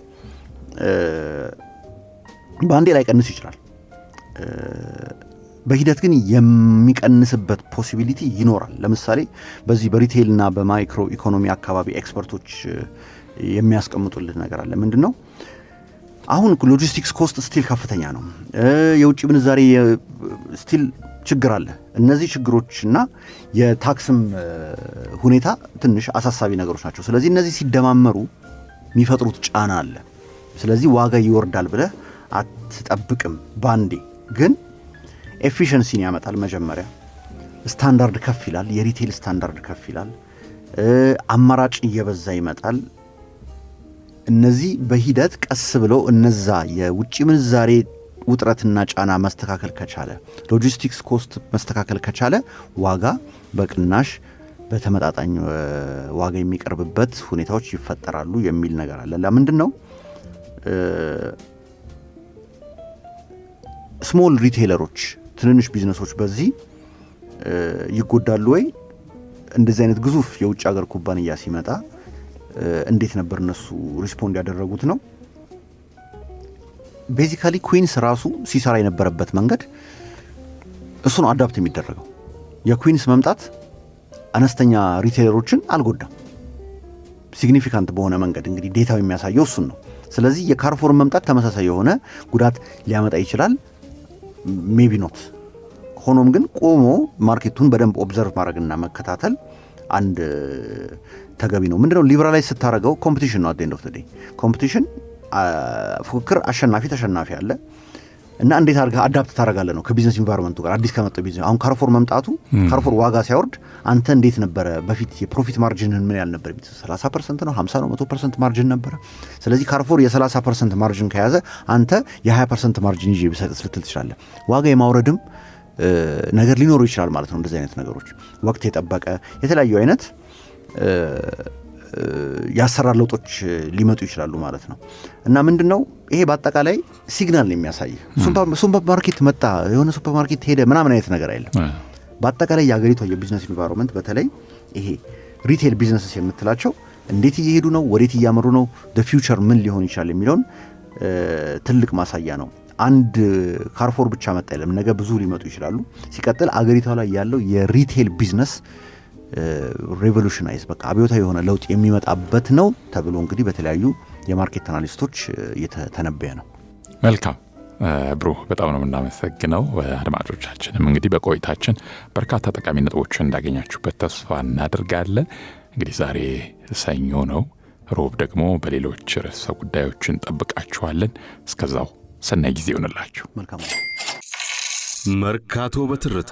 በአንዴ ላይቀንስ ይችላል። በሂደት ግን የሚቀንስበት ፖሲቢሊቲ ይኖራል። ለምሳሌ በዚህ በሪቴይልና በማይክሮ ኢኮኖሚ አካባቢ ኤክስፐርቶች የሚያስቀምጡልን ነገር አለ። ምንድን ነው አሁን ሎጂስቲክስ ኮስት ስቲል ከፍተኛ ነው። የውጭ ምንዛሬ ስቲል ችግር አለ። እነዚህ ችግሮችና የታክስም ሁኔታ ትንሽ አሳሳቢ ነገሮች ናቸው። ስለዚህ እነዚህ ሲደማመሩ የሚፈጥሩት ጫና አለ። ስለዚህ ዋጋ ይወርዳል ብለህ አትጠብቅም ባንዴ። ግን ኤፊሽንሲን ያመጣል። መጀመሪያ ስታንዳርድ ከፍ ይላል፣ የሪቴል ስታንዳርድ ከፍ ይላል፣ አማራጭ እየበዛ ይመጣል። እነዚህ በሂደት ቀስ ብለው እነዛ የውጭ ምንዛሬ ውጥረትና ጫና መስተካከል ከቻለ፣ ሎጂስቲክስ ኮስት መስተካከል ከቻለ ዋጋ በቅናሽ በተመጣጣኝ ዋጋ የሚቀርብበት ሁኔታዎች ይፈጠራሉ የሚል ነገር አለ። ለምንድን ነው ስሞል ሪቴይለሮች ትንንሽ ቢዝነሶች በዚህ ይጎዳሉ ወይ? እንደዚህ አይነት ግዙፍ የውጭ ሀገር ኩባንያ ሲመጣ እንዴት ነበር እነሱ ሪስፖንድ ያደረጉት ነው። ቤዚካሊ ኩዊንስ ራሱ ሲሰራ የነበረበት መንገድ እሱ ነው አዳፕት የሚደረገው። የኩዊንስ መምጣት አነስተኛ ሪቴለሮችን አልጎዳም ሲግኒፊካንት በሆነ መንገድ። እንግዲህ ዴታው የሚያሳየው እሱን ነው። ስለዚህ የካርፎር መምጣት ተመሳሳይ የሆነ ጉዳት ሊያመጣ ይችላል፣ ሜቢ ኖት። ሆኖም ግን ቆሞ ማርኬቱን በደንብ ኦብዘርቭ ማድረግና መከታተል አንድ ተገቢ ነው። ምንድነው ሊበራላይዝ ስታደረገው ኮምፒቲሽን ነው። አት ኤንድ ኦፍ ዘ ዴይ ኮምፒቲሽን፣ ፉክክር፣ አሸናፊ ተሸናፊ አለ እና እንዴት አድርገህ አዳፕት ታደረጋለህ ነው ከቢዝነስ ኢንቫይሮንመንቱ ጋር። አዲስ ከመጣው ቢዝነስ አሁን ካርፎር መምጣቱ ካርፎር ዋጋ ሲያወርድ አንተ እንዴት ነበረ በፊት የፕሮፊት ማርጂንን ምን ያህል ነበር? 30% ነው 50 ነው 100% ማርጂን ነበረ። ስለዚህ ካርፎር የ30% ማርጂን ከያዘ አንተ የ20% ማርጂን ይዤ ብሰጥስ ልትል ትችላለህ። ዋጋ የማውረድም ነገር ሊኖሩ ይችላል ማለት ነው። እንደዚህ አይነት ነገሮች ወቅት የጠበቀ የተለያዩ አይነት ያሰራር ለውጦች ሊመጡ ይችላሉ ማለት ነው። እና ምንድነው ይሄ በአጠቃላይ ሲግናል የሚያሳይ ሱፐር ማርኬት መጣ የሆነ ሱፐር ማርኬት ሄደ ምናምን አይነት ነገር አይደለም። በአጠቃላይ የሀገሪቷ የቢዝነስ ኢንቫይሮንመንት በተለይ ይሄ ሪቴል ቢዝነስስ የምትላቸው እንዴት እየሄዱ ነው፣ ወዴት እያመሩ ነው፣ ፊውቸር ምን ሊሆን ይችላል የሚለውን ትልቅ ማሳያ ነው። አንድ ካርፎር ብቻ መጣ የለም፣ ነገ ብዙ ሊመጡ ይችላሉ። ሲቀጥል አገሪቷ ላይ ያለው የሪቴል ቢዝነስ ሬቮሉሽናይዝ በቃ አብዮታዊ የሆነ ለውጥ የሚመጣበት ነው ተብሎ እንግዲህ በተለያዩ የማርኬት አናሊስቶች እየተተነበየ ነው። መልካም ብሩህ፣ በጣም ነው የምናመሰግነው። አድማጮቻችንም እንግዲህ በቆይታችን በርካታ ጠቃሚ ነጥቦችን እንዳገኛችሁበት ተስፋ እናደርጋለን። እንግዲህ ዛሬ ሰኞ ነው፣ ሮብ ደግሞ በሌሎች ርዕሰ ጉዳዮችን ጠብቃችኋለን። እስከዛው ሰናይ ጊዜ ይሆንላችሁ። መልካም። መርካቶ በትርታ